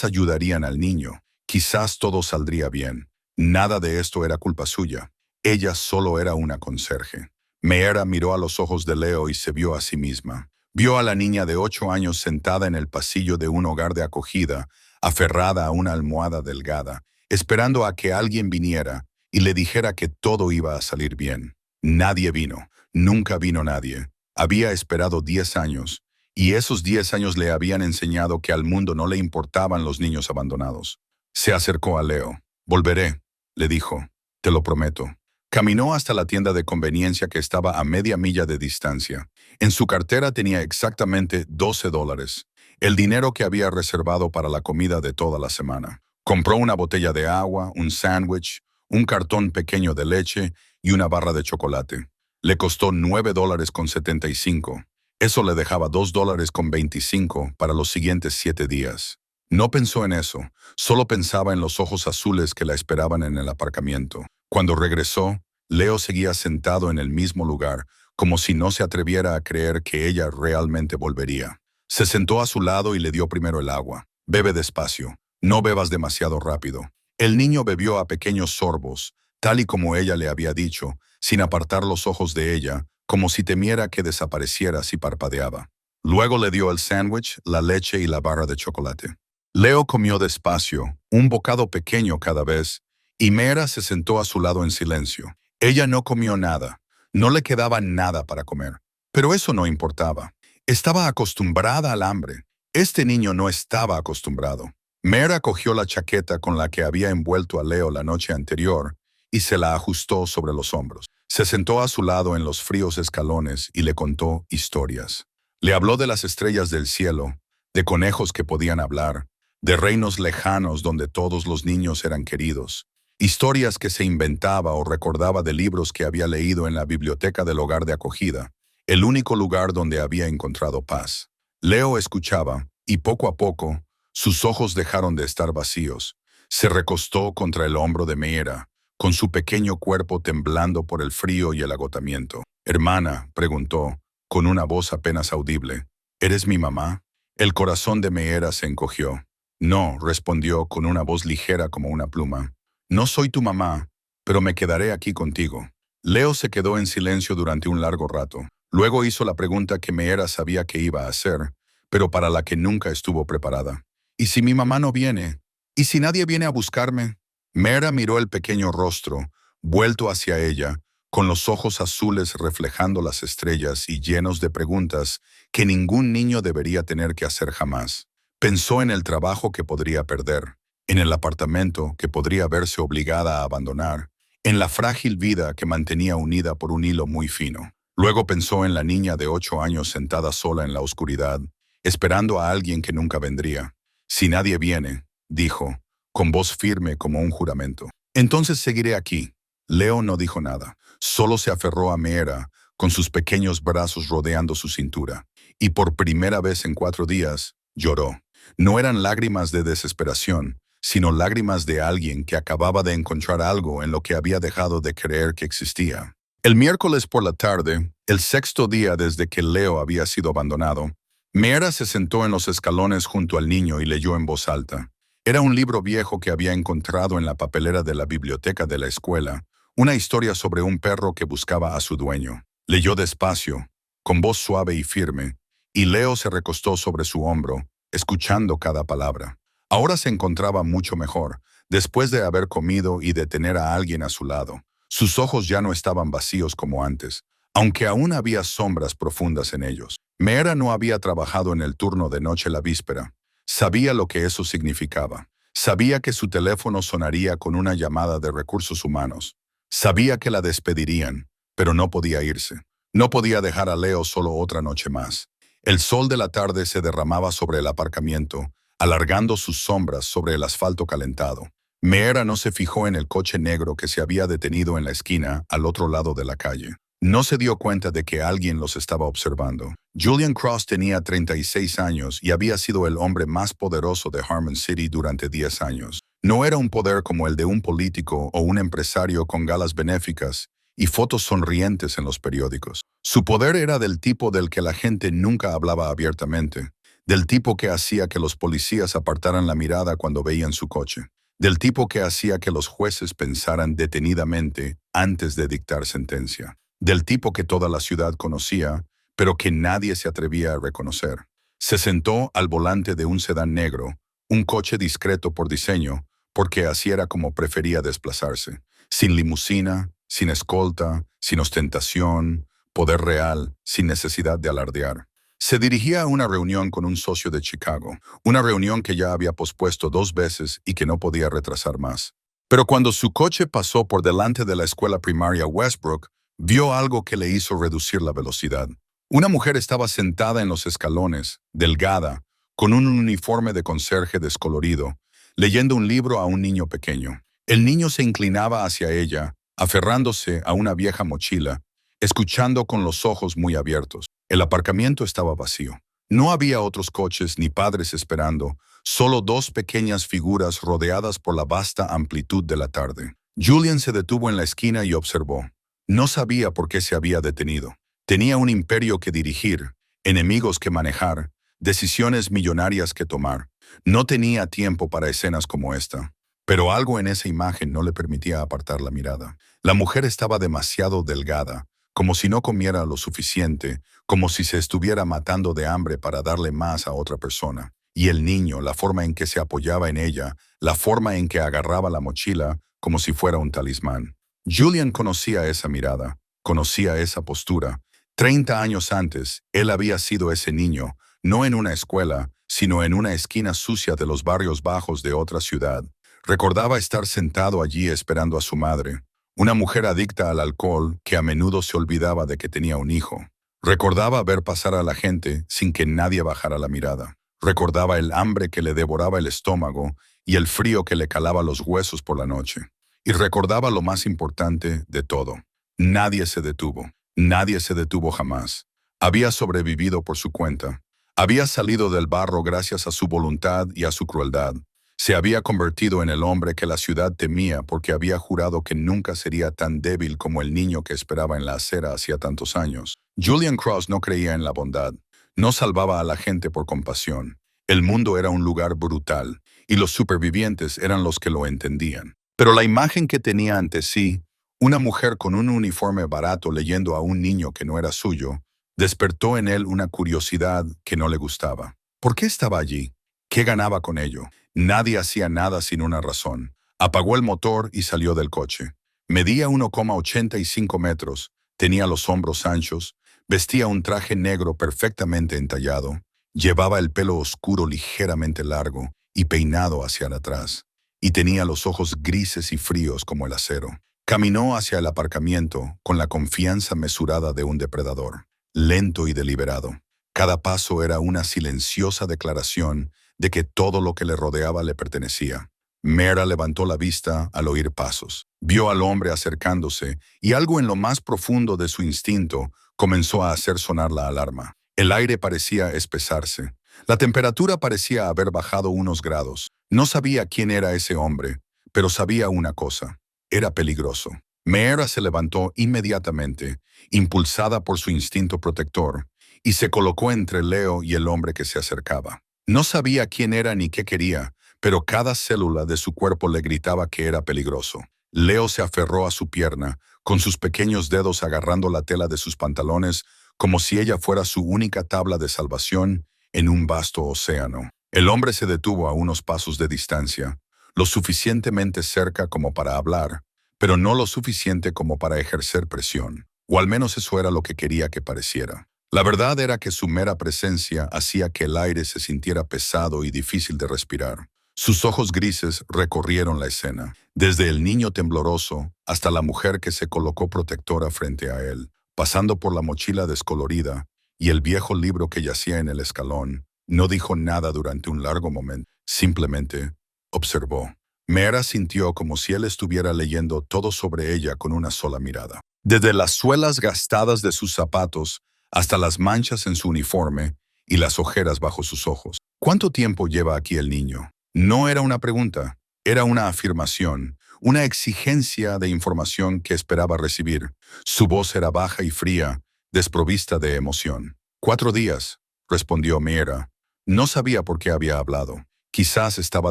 ayudarían al niño. Quizás todo saldría bien. Nada de esto era culpa suya. Ella solo era una conserje. Mera miró a los ojos de Leo y se vio a sí misma. Vio a la niña de 8 años sentada en el pasillo de un hogar de acogida, aferrada a una almohada delgada, esperando a que alguien viniera y le dijera que todo iba a salir bien. Nadie vino. Nunca vino nadie. Había esperado 10 años, y esos 10 años le habían enseñado que al mundo no le importaban los niños abandonados. Se acercó a Leo. Volveré, le dijo. Te lo prometo. Caminó hasta la tienda de conveniencia que estaba a media milla de distancia. En su cartera tenía exactamente $12, el dinero que había reservado para la comida de toda la semana. Compró una botella de agua, un sándwich, un cartón pequeño de leche y una barra de chocolate. Le costó $9.75. Eso le dejaba $2.25 para los siguientes 7 días. No pensó en eso, solo pensaba en los ojos azules que la esperaban en el aparcamiento. Cuando regresó, Leo seguía sentado en el mismo lugar, como si no se atreviera a creer que ella realmente volvería. Se sentó a su lado y le dio primero el agua. Bebe despacio, no bebas demasiado rápido. El niño bebió a pequeños sorbos, tal y como ella le había dicho, sin apartar los ojos de ella, como si temiera que desapareciera si parpadeaba. Luego le dio el sándwich, la leche y la barra de chocolate. Leo comió despacio, un bocado pequeño cada vez, y Mera se sentó a su lado en silencio. Ella no comió nada, no le quedaba nada para comer, pero eso no importaba. Estaba acostumbrada al hambre. Este niño no estaba acostumbrado. Mera cogió la chaqueta con la que había envuelto a Leo la noche anterior y se la ajustó sobre los hombros. Se sentó a su lado en los fríos escalones y le contó historias. Le habló de las estrellas del cielo, de conejos que podían hablar, de reinos lejanos donde todos los niños eran queridos, historias que se inventaba o recordaba de libros que había leído en la biblioteca del hogar de acogida, el único lugar donde había encontrado paz. Leo escuchaba, y poco a poco, sus ojos dejaron de estar vacíos. Se recostó contra el hombro de Meera, con su pequeño cuerpo temblando por el frío y el agotamiento. «Hermana», preguntó, con una voz apenas audible, «¿eres mi mamá?» El corazón de Meera se encogió. «No», respondió con una voz ligera como una pluma. «No soy tu mamá, pero me quedaré aquí contigo». Leo se quedó en silencio durante un largo rato. Luego hizo la pregunta que Meera sabía que iba a hacer, pero para la que nunca estuvo preparada. «¿Y si mi mamá no viene? ¿Y si nadie viene a buscarme?» Meera miró el pequeño rostro, vuelto hacia ella, con los ojos azules reflejando las estrellas y llenos de preguntas que ningún niño debería tener que hacer jamás. Pensó en el trabajo que podría perder, en el apartamento que podría verse obligada a abandonar, en la frágil vida que mantenía unida por un hilo muy fino. Luego pensó en la niña de 8 años sentada sola en la oscuridad, esperando a alguien que nunca vendría. «Si nadie viene», dijo, con voz firme como un juramento, «entonces seguiré aquí». Leo no dijo nada, solo se aferró a Meera, con sus pequeños brazos rodeando su cintura, y por primera vez en 4 días, lloró. No eran lágrimas de desesperación, sino lágrimas de alguien que acababa de encontrar algo en lo que había dejado de creer que existía. El miércoles por la tarde, el 6º día desde que Leo había sido abandonado, Meera se sentó en los escalones junto al niño y leyó en voz alta. Era un libro viejo que había encontrado en la papelera de la biblioteca de la escuela, una historia sobre un perro que buscaba a su dueño. Leyó despacio, con voz suave y firme, y Leo se recostó sobre su hombro, escuchando cada palabra. Ahora se encontraba mucho mejor, después de haber comido y de tener a alguien a su lado. Sus ojos ya no estaban vacíos como antes, aunque aún había sombras profundas en ellos. Meera no había trabajado en el turno de noche la víspera. Sabía lo que eso significaba. Sabía que su teléfono sonaría con una llamada de recursos humanos. Sabía que la despedirían, pero no podía irse. No podía dejar a Leo solo otra noche más. El sol de la tarde se derramaba sobre el aparcamiento, alargando sus sombras sobre el asfalto calentado. Meera no se fijó en el coche negro que se había detenido en la esquina al otro lado de la calle. No se dio cuenta de que alguien los estaba observando. Julian Cross tenía 36 años y había sido el hombre más poderoso de Harmon City durante 10 años. No era un poder como el de un político o un empresario con galas benéficas y fotos sonrientes en los periódicos. Su poder era del tipo del que la gente nunca hablaba abiertamente, del tipo que hacía que los policías apartaran la mirada cuando veían su coche, del tipo que hacía que los jueces pensaran detenidamente antes de dictar sentencia, del tipo que toda la ciudad conocía, pero que nadie se atrevía a reconocer. Se sentó al volante de un sedán negro, un coche discreto por diseño, porque así era como prefería desplazarse, sin limusina, sin escolta, sin ostentación, poder real, sin necesidad de alardear. Se dirigía a una reunión con un socio de Chicago, una reunión que ya había pospuesto 2 veces y que no podía retrasar más. Pero cuando su coche pasó por delante de la escuela primaria Westbrook, vio algo que le hizo reducir la velocidad. Una mujer estaba sentada en los escalones, delgada, con un uniforme de conserje descolorido, leyendo un libro a un niño pequeño. El niño se inclinaba hacia ella, aferrándose a una vieja mochila, escuchando con los ojos muy abiertos. El aparcamiento estaba vacío. No había otros coches ni padres esperando, solo dos pequeñas figuras rodeadas por la vasta amplitud de la tarde. Julian se detuvo en la esquina y observó. No sabía por qué se había detenido. Tenía un imperio que dirigir, enemigos que manejar, decisiones millonarias que tomar. No tenía tiempo para escenas como esta. Pero algo en esa imagen no le permitía apartar la mirada. La mujer estaba demasiado delgada, como si no comiera lo suficiente, como si se estuviera matando de hambre para darle más a otra persona. Y el niño, la forma en que se apoyaba en ella, la forma en que agarraba la mochila, como si fuera un talismán. Julian conocía esa mirada, conocía esa postura. 30 años antes, él había sido ese niño, no en una escuela, sino en una esquina sucia de los barrios bajos de otra ciudad. Recordaba estar sentado allí esperando a su madre, una mujer adicta al alcohol que a menudo se olvidaba de que tenía un hijo. Recordaba ver pasar a la gente sin que nadie bajara la mirada. Recordaba el hambre que le devoraba el estómago y el frío que le calaba los huesos por la noche. Y recordaba lo más importante de todo. Nadie se detuvo. Nadie se detuvo jamás. Había sobrevivido por su cuenta. Había salido del barro gracias a su voluntad y a su crueldad. Se había convertido en el hombre que la ciudad temía porque había jurado que nunca sería tan débil como el niño que esperaba en la acera hacía tantos años. Julian Cross no creía en la bondad. No salvaba a la gente por compasión. El mundo era un lugar brutal, y los supervivientes eran los que lo entendían. Pero la imagen que tenía ante sí, una mujer con un uniforme barato leyendo a un niño que no era suyo, despertó en él una curiosidad que no le gustaba. ¿Por qué estaba allí? ¿Qué ganaba con ello? Nadie hacía nada sin una razón. Apagó el motor y salió del coche. Medía 1,85 metros, tenía los hombros anchos, vestía un traje negro perfectamente entallado, llevaba el pelo oscuro ligeramente largo y peinado hacia atrás, y tenía los ojos grises y fríos como el acero. Caminó hacia el aparcamiento con la confianza mesurada de un depredador, lento y deliberado. Cada paso era una silenciosa declaración de que todo lo que le rodeaba le pertenecía. Mera levantó la vista al oír pasos. Vio al hombre acercándose y algo en lo más profundo de su instinto comenzó a hacer sonar la alarma. El aire parecía espesarse. La temperatura parecía haber bajado unos grados. No sabía quién era ese hombre, pero sabía una cosa. Era peligroso. Mera se levantó inmediatamente, impulsada por su instinto protector, y se colocó entre Leo y el hombre que se acercaba. No sabía quién era ni qué quería, pero cada célula de su cuerpo le gritaba que era peligroso. Leo se aferró a su pierna, con sus pequeños dedos agarrando la tela de sus pantalones, como si ella fuera su única tabla de salvación en un vasto océano. El hombre se detuvo a unos pasos de distancia, lo suficientemente cerca como para hablar, pero no lo suficiente como para ejercer presión. O al menos eso era lo que quería que pareciera. La verdad era que su mera presencia hacía que el aire se sintiera pesado y difícil de respirar. Sus ojos grises recorrieron la escena, desde el niño tembloroso hasta la mujer que se colocó protectora frente a él, pasando por la mochila descolorida y el viejo libro que yacía en el escalón. No dijo nada durante un largo momento, simplemente observó. Mera sintió como si él estuviera leyendo todo sobre ella con una sola mirada. Desde las suelas gastadas de sus zapatos hasta las manchas en su uniforme y las ojeras bajo sus ojos. ¿Cuánto tiempo lleva aquí el niño? No era una pregunta, era una afirmación, una exigencia de información que esperaba recibir. Su voz era baja y fría, desprovista de emoción. 4 días, respondió Mera. No sabía por qué había hablado. Quizás estaba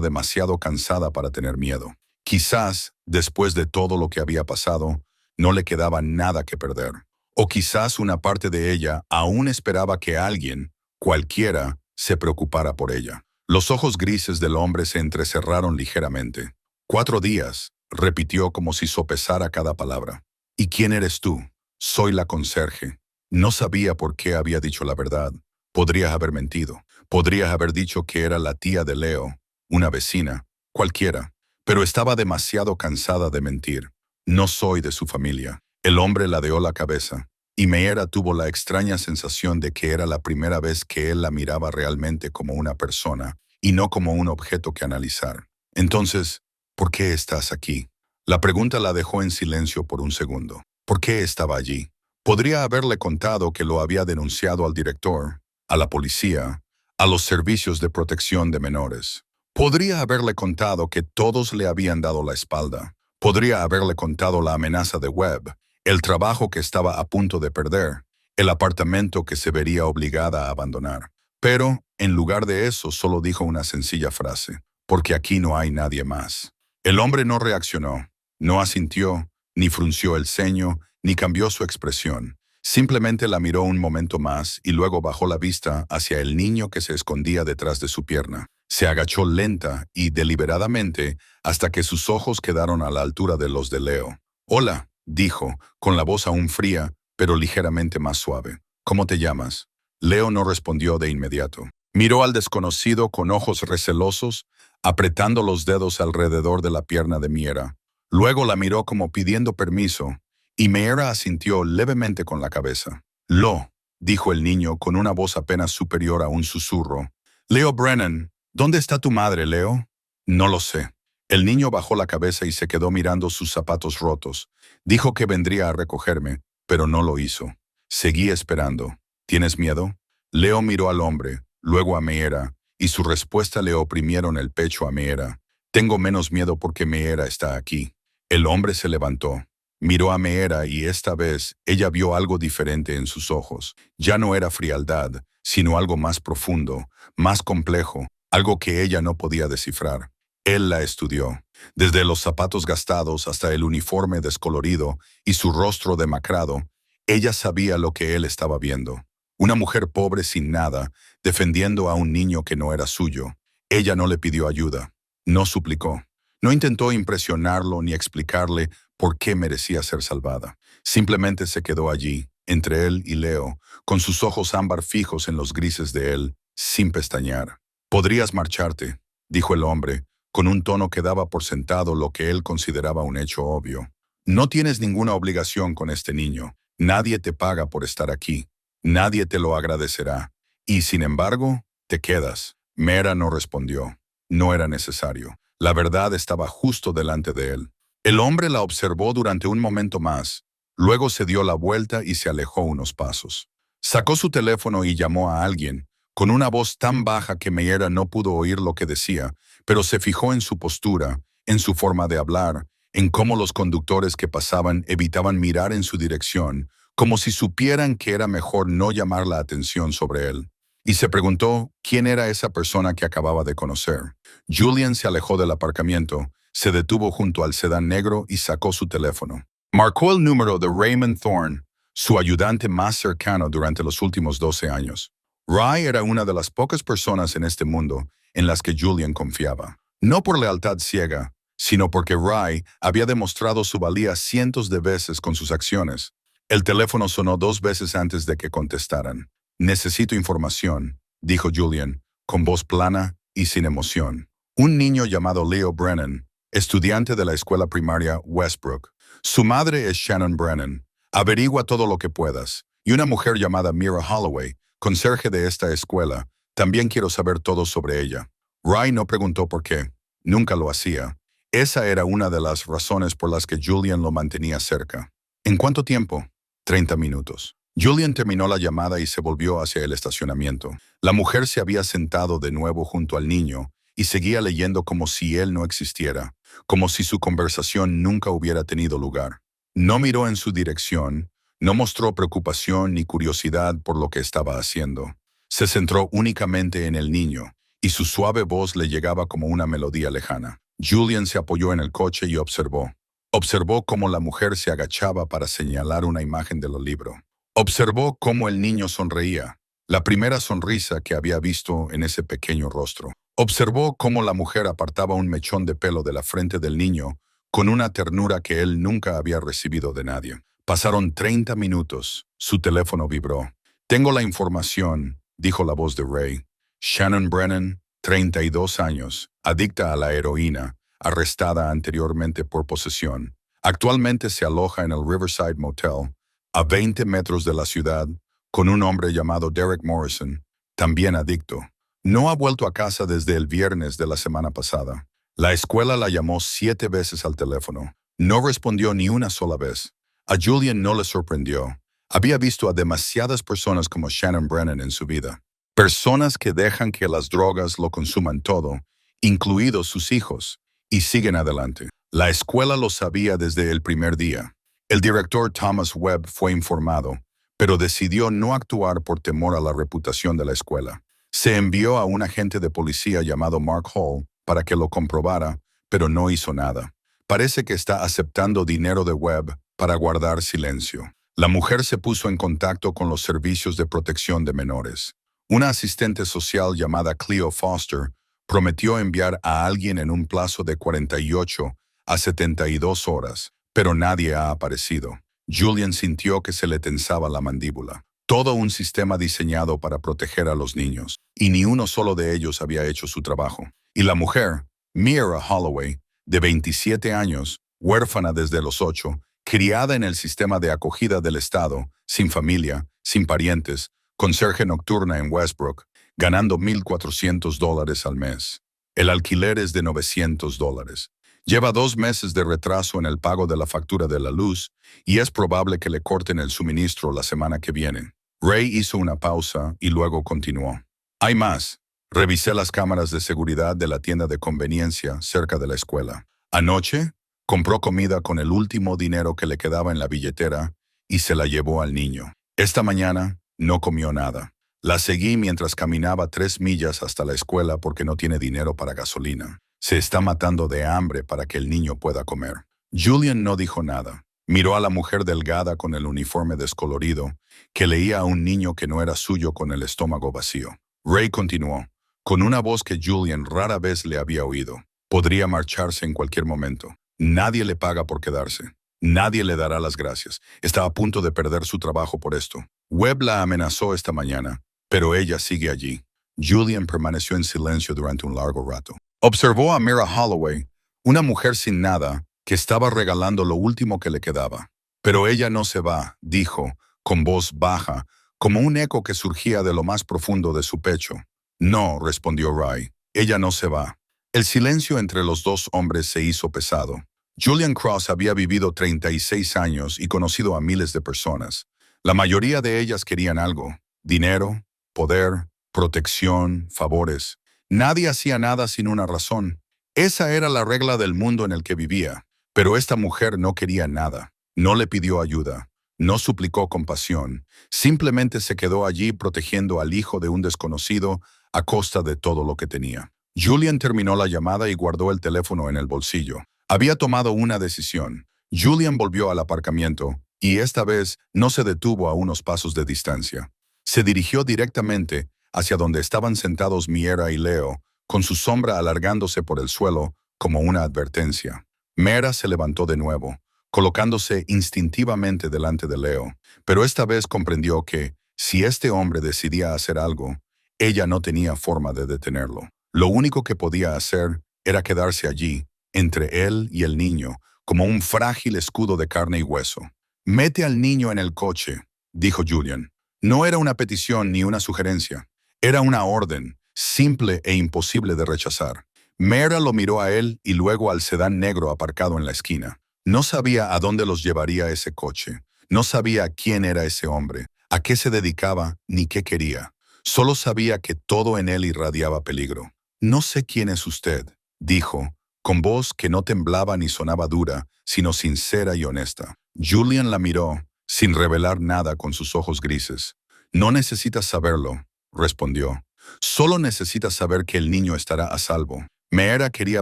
demasiado cansada para tener miedo. Quizás, después de todo lo que había pasado, no le quedaba nada que perder. O quizás una parte de ella aún esperaba que alguien, cualquiera, se preocupara por ella. Los ojos grises del hombre se entrecerraron ligeramente. 4 días, repitió como si sopesara cada palabra. ¿Y quién eres tú? Soy la conserje. No sabía por qué había dicho la verdad. Podría haber mentido. Podría haber dicho que era la tía de Leo, una vecina, cualquiera. Pero estaba demasiado cansada de mentir. No soy de su familia. El hombre ladeó la cabeza, y Mera tuvo la extraña sensación de que era la primera vez que él la miraba realmente como una persona, y no como un objeto que analizar. Entonces, ¿por qué estás aquí? La pregunta la dejó en silencio por un segundo. ¿Por qué estaba allí? Podría haberle contado que lo había denunciado al director, a la policía, a los servicios de protección de menores. Podría haberle contado que todos le habían dado la espalda. Podría haberle contado la amenaza de Webb, el trabajo que estaba a punto de perder, el apartamento que se vería obligada a abandonar. Pero, en lugar de eso, solo dijo una sencilla frase: porque aquí no hay nadie más. El hombre no reaccionó, no asintió, ni frunció el ceño, ni cambió su expresión. Simplemente la miró un momento más y luego bajó la vista hacia el niño que se escondía detrás de su pierna. Se agachó lenta y deliberadamente hasta que sus ojos quedaron a la altura de los de Leo. «Hola», dijo, con la voz aún fría, pero ligeramente más suave. «¿Cómo te llamas?» Leo no respondió de inmediato. Miró al desconocido con ojos recelosos, apretando los dedos alrededor de la pierna de Miera. Luego la miró como pidiendo permiso, y Miera asintió levemente con la cabeza. «Lo», dijo el niño con una voz apenas superior a un susurro. «Leo Brennan, ¿dónde está tu madre, Leo?» «No lo sé». El niño bajó la cabeza y se quedó mirando sus zapatos rotos. Dijo que vendría a recogerme, pero no lo hizo. Seguí esperando. «¿Tienes miedo?» Leo miró al hombre, luego a Miera, y su respuesta le oprimieron el pecho a Miera. «Tengo menos miedo porque Miera está aquí». El hombre se levantó. Miró a Miera y esta vez ella vio algo diferente en sus ojos. Ya no era frialdad, sino algo más profundo, más complejo, algo que ella no podía descifrar. Él la estudió, desde los zapatos gastados hasta el uniforme descolorido y su rostro demacrado. Ella sabía lo que él estaba viendo. Una mujer pobre sin nada, defendiendo a un niño que no era suyo. Ella no le pidió ayuda, no suplicó. No intentó impresionarlo ni explicarle por qué merecía ser salvada. Simplemente se quedó allí, entre él y Leo, con sus ojos ámbar fijos en los grises de él, sin pestañear. «Podrías marcharte», dijo el hombre, con un tono que daba por sentado lo que él consideraba un hecho obvio. «No tienes ninguna obligación con este niño. Nadie te paga por estar aquí. Nadie te lo agradecerá. Y, sin embargo, te quedas». Miera no respondió. No era necesario. La verdad estaba justo delante de él. El hombre la observó durante un momento más. Luego se dio la vuelta y se alejó unos pasos. Sacó su teléfono y llamó a alguien, con una voz tan baja que Miera no pudo oír lo que decía, pero se fijó en su postura, en su forma de hablar, en cómo los conductores que pasaban evitaban mirar en su dirección, como si supieran que era mejor no llamar la atención sobre él. Y se preguntó quién era esa persona que acababa de conocer. Julian se alejó del aparcamiento, se detuvo junto al sedán negro y sacó su teléfono. Marcó el número de Raymond Thorne, su ayudante más cercano durante los últimos 12 años. Ray era una de las pocas personas en este mundo en las que Julian confiaba. No por lealtad ciega, sino porque Ray había demostrado su valía cientos de veces con sus acciones. El teléfono sonó 2 veces antes de que contestaran. «Necesito información», dijo Julian, con voz plana y sin emoción. «Un niño llamado Leo Brennan, estudiante de la escuela primaria Westbrook. Su madre es Shannon Brennan. Averigua todo lo que puedas. Y una mujer llamada Mira Holloway, conserje de esta escuela. También quiero saber todo sobre ella». Ray no preguntó por qué. Nunca lo hacía. Esa era una de las razones por las que Julian lo mantenía cerca. «¿En cuánto tiempo?» 30 minutos. Julian terminó la llamada y se volvió hacia el estacionamiento. La mujer se había sentado de nuevo junto al niño y seguía leyendo como si él no existiera, como si su conversación nunca hubiera tenido lugar. No miró en su dirección, no mostró preocupación ni curiosidad por lo que estaba haciendo. Se centró únicamente en el niño, y su suave voz le llegaba como una melodía lejana. Julian se apoyó en el coche y observó. Observó cómo la mujer se agachaba para señalar una imagen del libro. Observó cómo el niño sonreía, la primera sonrisa que había visto en ese pequeño rostro. Observó cómo la mujer apartaba un mechón de pelo de la frente del niño con una ternura que él nunca había recibido de nadie. Pasaron 30 minutos. Su teléfono vibró. «Tengo la información», dijo la voz de Ray. «Shannon Brennan, 32 años, adicta a la heroína, arrestada anteriormente por posesión. Actualmente se aloja en el Riverside Motel, a 20 metros de la ciudad, con un hombre llamado Derek Morrison, también adicto. No ha vuelto a casa desde el viernes de la semana pasada. La escuela la llamó 7 veces al teléfono. No respondió ni una sola vez. A Julian no le sorprendió. Había visto a demasiadas personas como Shannon Brennan en su vida. Personas que dejan que las drogas lo consuman todo, incluidos sus hijos, y siguen adelante. La escuela lo sabía desde el primer día. El director Thomas Webb fue informado, pero decidió no actuar por temor a la reputación de la escuela. Se envió a un agente de policía llamado Mark Hall para que lo comprobara, pero no hizo nada. Parece que está aceptando dinero de Webb para guardar silencio. La mujer se puso en contacto con los servicios de protección de menores. Una asistente social llamada Cleo Foster prometió enviar a alguien en un plazo de 48 a 72 horas, pero nadie ha aparecido. Julian sintió que se le tensaba la mandíbula. Todo un sistema diseñado para proteger a los niños, y ni uno solo de ellos había hecho su trabajo. Y la mujer, Mira Holloway, de 27 años, huérfana desde los 8, criada en el sistema de acogida del Estado, sin familia, sin parientes, conserje nocturna en Westbrook, ganando $1,400 al mes. El alquiler es de $900. Lleva 2 meses de retraso en el pago de la factura de la luz y es probable que le corten el suministro la semana que viene. Ray hizo una pausa y luego continuó. Hay más. Revisé las cámaras de seguridad de la tienda de conveniencia cerca de la escuela. Anoche, compró comida con el último dinero que le quedaba en la billetera y se la llevó al niño. Esta mañana no comió nada. La seguí mientras caminaba 3 millas hasta la escuela porque no tiene dinero para gasolina. Se está matando de hambre para que el niño pueda comer. Julian no dijo nada. Miró a la mujer delgada con el uniforme descolorido, que leía a un niño que no era suyo con el estómago vacío. Ray continuó, con una voz que Julian rara vez le había oído. Podría marcharse en cualquier momento. Nadie le paga por quedarse. Nadie le dará las gracias. Está a punto de perder su trabajo por esto. Webb la amenazó esta mañana, pero ella sigue allí. Julian permaneció en silencio durante un largo rato. Observó a Mira Holloway, una mujer sin nada, que estaba regalando lo último que le quedaba. Pero ella no se va, dijo, con voz baja, como un eco que surgía de lo más profundo de su pecho. No, respondió Ray, ella no se va. El silencio entre los dos hombres se hizo pesado. Julian Cross había vivido 36 años y conocido a miles de personas. La mayoría de ellas querían algo: dinero, poder, protección, favores. Nadie hacía nada sin una razón. Esa era la regla del mundo en el que vivía. Pero esta mujer no quería nada. No le pidió ayuda. No suplicó compasión. Simplemente se quedó allí protegiendo al hijo de un desconocido a costa de todo lo que tenía. Julian terminó la llamada y guardó el teléfono en el bolsillo. Había tomado una decisión. Julian volvió al aparcamiento y esta vez no se detuvo a unos pasos de distancia. Se dirigió directamente hacia donde estaban sentados Mira y Leo, con su sombra alargándose por el suelo como una advertencia. Mira se levantó de nuevo, colocándose instintivamente delante de Leo, pero esta vez comprendió que, si este hombre decidía hacer algo, ella no tenía forma de detenerlo. Lo único que podía hacer era quedarse allí, entre él y el niño, como un frágil escudo de carne y hueso. «Mete al niño en el coche», dijo Julian. No era una petición ni una sugerencia. Era una orden, simple e imposible de rechazar. Mira lo miró a él y luego al sedán negro aparcado en la esquina. No sabía a dónde los llevaría ese coche. No sabía quién era ese hombre, a qué se dedicaba ni qué quería. Solo sabía que todo en él irradiaba peligro. «No sé quién es usted», dijo, con voz que no temblaba ni sonaba dura, sino sincera y honesta. Julian la miró, sin revelar nada con sus ojos grises. «No necesitas saberlo», respondió. «Solo necesitas saber que el niño estará a salvo». Mira quería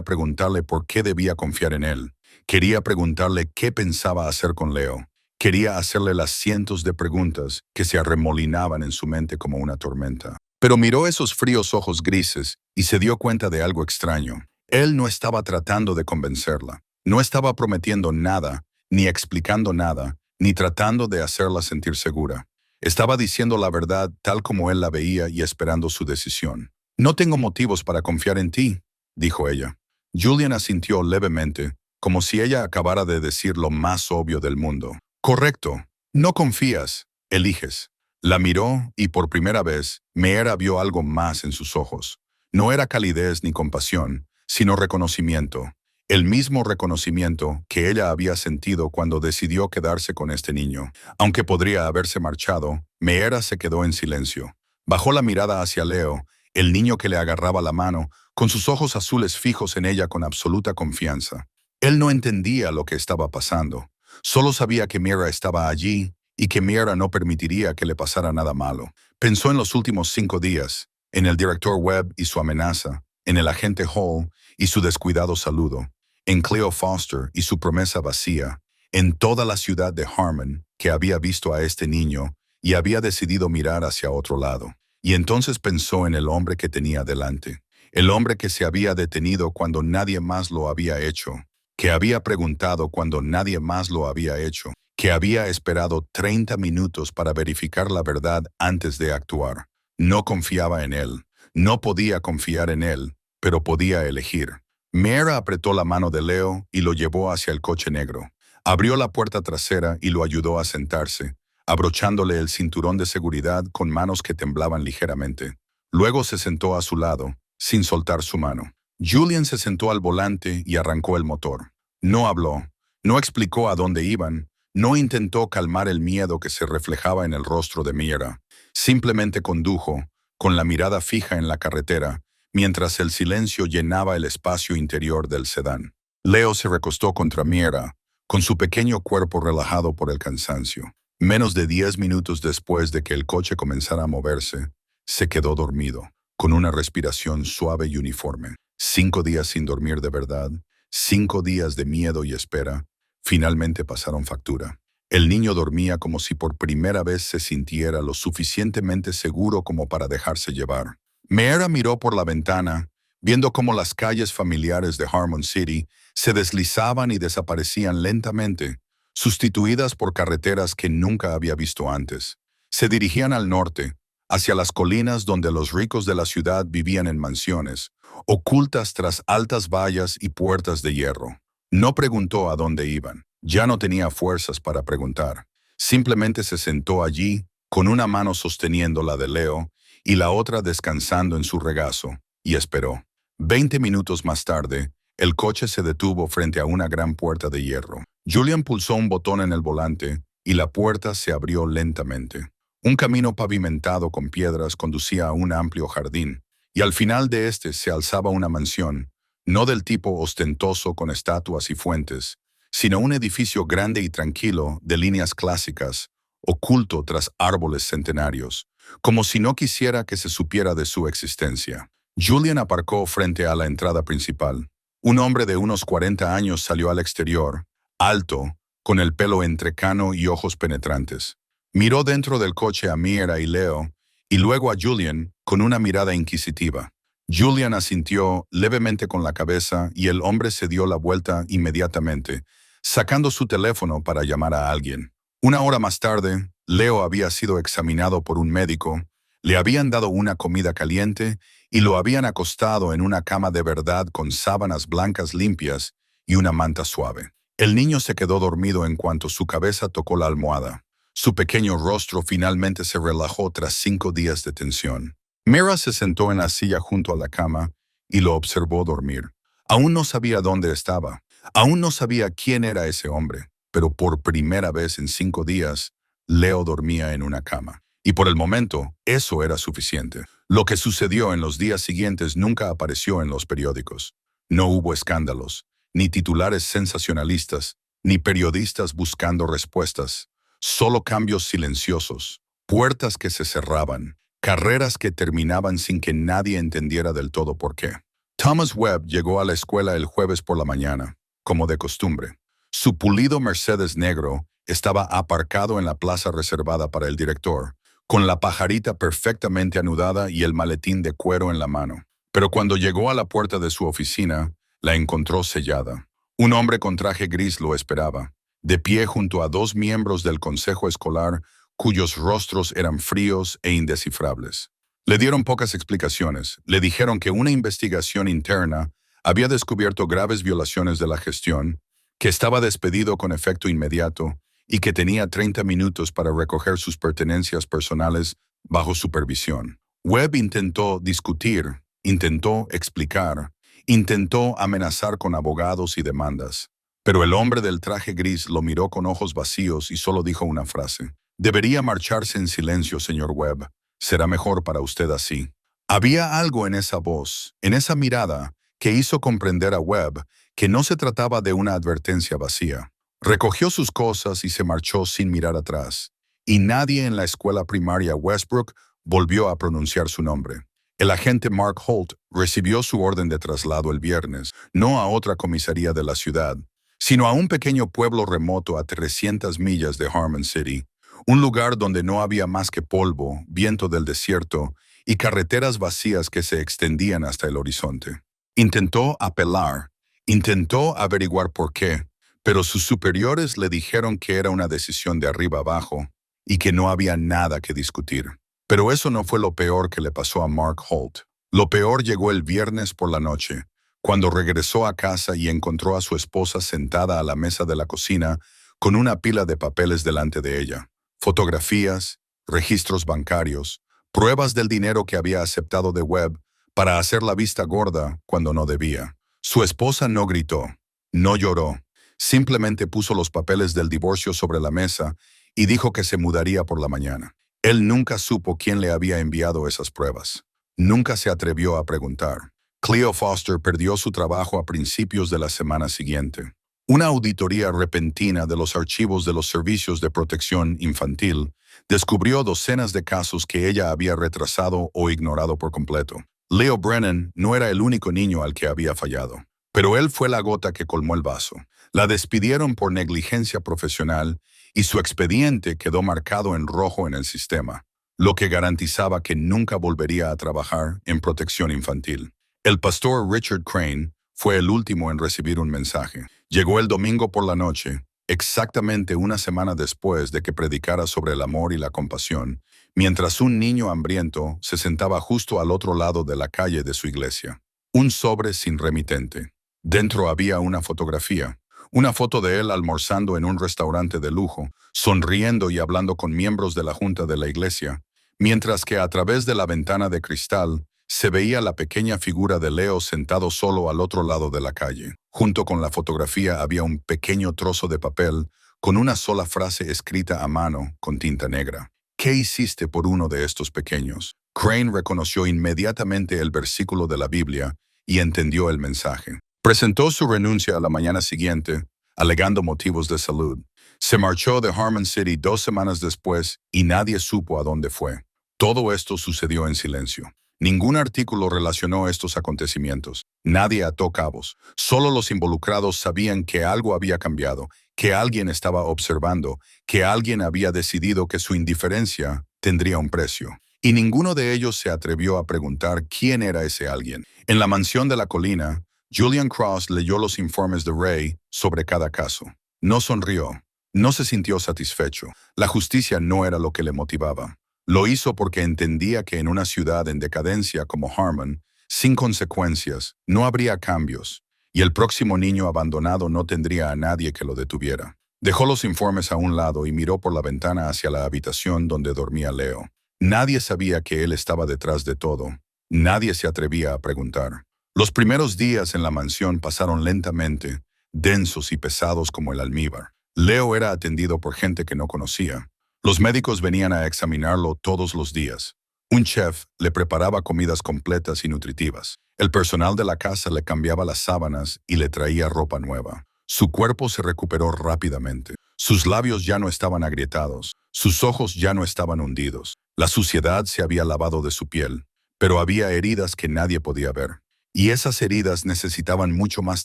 preguntarle por qué debía confiar en él. Quería preguntarle qué pensaba hacer con Leo. Quería hacerle las cientos de preguntas que se arremolinaban en su mente como una tormenta. Pero miró esos fríos ojos grises y se dio cuenta de algo extraño. Él no estaba tratando de convencerla. No estaba prometiendo nada, ni explicando nada, ni tratando de hacerla sentir segura. Estaba diciendo la verdad tal como él la veía y esperando su decisión. «No tengo motivos para confiar en ti», dijo ella. Julian asintió levemente, como si ella acabara de decir lo más obvio del mundo. «Correcto. No confías. Eliges». La miró y por primera vez, Mira vio algo más en sus ojos. No era calidez ni compasión, sino reconocimiento. el mismo reconocimiento que ella había sentido cuando decidió quedarse con este niño. Aunque podría haberse marchado, Meera se quedó en silencio. Bajó la mirada hacia Leo, el niño que le agarraba la mano, con sus ojos azules fijos en ella con absoluta confianza. Él no entendía lo que estaba pasando. Solo sabía que Meera estaba allí y que Meera no permitiría que le pasara nada malo. Pensó en los últimos 5 días, en el director Webb y su amenaza, en el agente Hall y su descuidado saludo, en Cleo Foster y su promesa vacía, en toda la ciudad de Harmon que había visto a este niño y había decidido mirar hacia otro lado. Y entonces pensó en el hombre que tenía delante, el hombre que se había detenido cuando nadie más lo había hecho, que había preguntado cuando nadie más lo había hecho, que había esperado 30 minutos para verificar la verdad antes de actuar. No confiaba en él, no podía confiar en él, pero podía elegir. Meera apretó la mano de Leo y lo llevó hacia el coche negro. Abrió la puerta trasera y lo ayudó a sentarse, abrochándole el cinturón de seguridad con manos que temblaban ligeramente. Luego se sentó a su lado, sin soltar su mano. Julian se sentó al volante y arrancó el motor. No habló, no explicó a dónde iban, no intentó calmar el miedo que se reflejaba en el rostro de Meera. Simplemente condujo, con la mirada fija en la carretera, mientras el silencio llenaba el espacio interior del sedán. Leo se recostó contra Meera, con su pequeño cuerpo relajado por el cansancio. Menos de 10 minutos después de que el coche comenzara a moverse, se quedó dormido, con una respiración suave y uniforme. 5 días sin dormir de verdad, 5 días de miedo y espera, finalmente pasaron factura. El niño dormía como si por primera vez se sintiera lo suficientemente seguro como para dejarse llevar. Meera miró por la ventana, viendo cómo las calles familiares de Harmon City se deslizaban y desaparecían lentamente, sustituidas por carreteras que nunca había visto antes. Se dirigían al norte, hacia las colinas donde los ricos de la ciudad vivían en mansiones, ocultas tras altas vallas y puertas de hierro. No preguntó a dónde iban. Ya no tenía fuerzas para preguntar. Simplemente se sentó allí, con una mano sosteniendo la de Leo y la otra descansando en su regazo, y esperó. 20 minutos más tarde, el coche se detuvo frente a una gran puerta de hierro. Julian pulsó un botón en el volante y la puerta se abrió lentamente. Un camino pavimentado con piedras conducía a un amplio jardín, y al final de este se alzaba una mansión, no del tipo ostentoso con estatuas y fuentes, sino un edificio grande y tranquilo de líneas clásicas, oculto tras árboles centenarios, como si no quisiera que se supiera de su existencia. Julian aparcó frente a la entrada principal. Un hombre de unos 40 años salió al exterior, alto, con el pelo entrecano y ojos penetrantes. Miró dentro del coche a Meera y Leo, y luego a Julian con una mirada inquisitiva. Julian asintió levemente con la cabeza y el hombre se dio la vuelta inmediatamente, sacando su teléfono para llamar a alguien. 1 hora más tarde, Leo había sido examinado por un médico, le habían dado una comida caliente y lo habían acostado en una cama de verdad con sábanas blancas limpias y una manta suave. El niño se quedó dormido en cuanto su cabeza tocó la almohada. Su pequeño rostro finalmente se relajó tras 5 días de tensión. Meera se sentó en la silla junto a la cama y lo observó dormir. Aún no sabía dónde estaba. Aún no sabía quién era ese hombre, pero por primera vez en 5 días, Leo dormía en una cama. Y por el momento, eso era suficiente. Lo que sucedió en los días siguientes nunca apareció en los periódicos. No hubo escándalos, ni titulares sensacionalistas, ni periodistas buscando respuestas. Solo cambios silenciosos, puertas que se cerraban, carreras que terminaban sin que nadie entendiera del todo por qué. Thomas Webb llegó a la escuela el jueves por la mañana, como de costumbre. Su pulido Mercedes negro estaba aparcado en la plaza reservada para el director, con la pajarita perfectamente anudada y el maletín de cuero en la mano. Pero cuando llegó a la puerta de su oficina, la encontró sellada. Un hombre con traje gris lo esperaba, de pie junto a 2 miembros del consejo escolar cuyos rostros eran fríos e indescifrables. Le dieron pocas explicaciones. Le dijeron que una investigación interna había descubierto graves violaciones de la gestión, que estaba despedido con efecto inmediato y que tenía 30 minutos para recoger sus pertenencias personales bajo supervisión. Webb intentó discutir, intentó explicar, Intentó amenazar con abogados y demandas. Pero el hombre del traje gris lo miró con ojos vacíos y solo dijo una frase. Debería marcharse en silencio, señor Webb. Será mejor para usted así. Había algo en esa voz, en esa mirada, que hizo comprender a Webb que no se trataba de una advertencia vacía. Recogió sus cosas y se marchó sin mirar atrás. Y nadie en la escuela primaria Westbrook volvió a pronunciar su nombre. El agente Mark Holt recibió su orden de traslado el viernes, no a otra comisaría de la ciudad, sino a un pequeño pueblo remoto a 300 millas de Harmon City, un lugar donde no había más que polvo, viento del desierto y carreteras vacías que se extendían hasta el horizonte. Intentó apelar, intentó averiguar por qué, pero sus superiores le dijeron que era una decisión de arriba abajo y que no había nada que discutir. Pero eso no fue lo peor que le pasó a Mark Holt. Lo peor llegó el viernes por la noche, cuando regresó a casa y encontró a su esposa sentada a la mesa de la cocina con una pila de papeles delante de ella. Fotografías, registros bancarios, pruebas del dinero que había aceptado de Webb para hacer la vista gorda cuando no debía. Su esposa no gritó, no lloró, simplemente puso los papeles del divorcio sobre la mesa y dijo que se mudaría por la mañana. Él nunca supo quién le había enviado esas pruebas. Nunca se atrevió a preguntar. Cleo Foster perdió su trabajo a principios de la semana siguiente. Una auditoría repentina de los archivos de los servicios de protección infantil descubrió docenas de casos que ella había retrasado o ignorado por completo. Leo Brennan no era el único niño al que había fallado, pero él fue la gota que colmó el vaso. La despidieron por negligencia profesional y su expediente quedó marcado en rojo en el sistema, lo que garantizaba que nunca volvería a trabajar en protección infantil. El pastor Richard Crane fue el último en recibir un mensaje. Llegó el domingo por la noche, exactamente una semana después de que predicara sobre el amor y la compasión, mientras un niño hambriento se sentaba justo al otro lado de la calle de su iglesia. Un sobre sin remitente. Dentro había una fotografía. Una foto de él almorzando en un restaurante de lujo, sonriendo y hablando con miembros de la junta de la iglesia, mientras que a través de la ventana de cristal se veía la pequeña figura de Leo sentado solo al otro lado de la calle. Junto con la fotografía había un pequeño trozo de papel con una sola frase escrita a mano con tinta negra. ¿Qué hiciste por uno de estos pequeños? Crane reconoció inmediatamente el versículo de la Biblia y entendió el mensaje. Presentó su renuncia a la mañana siguiente, alegando motivos de salud. Se marchó de Harmon City 2 semanas después y nadie supo a dónde fue. Todo esto sucedió en silencio. Ningún artículo relacionó estos acontecimientos. Nadie ató cabos. Solo los involucrados sabían que algo había cambiado, que alguien estaba observando, que alguien había decidido que su indiferencia tendría un precio. Y ninguno de ellos se atrevió a preguntar quién era ese alguien. En la mansión de la colina, Julian Cross leyó los informes de Ray sobre cada caso. No sonrió. No se sintió satisfecho. La justicia no era lo que le motivaba. Lo hizo porque entendía que en una ciudad en decadencia como Harmon, sin consecuencias, no habría cambios, y el próximo niño abandonado no tendría a nadie que lo detuviera. Dejó los informes a un lado y miró por la ventana hacia la habitación donde dormía Leo. Nadie sabía que él estaba detrás de todo. Nadie se atrevía a preguntar. Los primeros días en la mansión pasaron lentamente, densos y pesados como el almíbar. Leo era atendido por gente que no conocía. Los médicos venían a examinarlo todos los días. Un chef le preparaba comidas completas y nutritivas. El personal de la casa le cambiaba las sábanas y le traía ropa nueva. Su cuerpo se recuperó rápidamente. Sus labios ya no estaban agrietados. Sus ojos ya no estaban hundidos. La suciedad se había lavado de su piel, pero había heridas que nadie podía ver. Y esas heridas necesitaban mucho más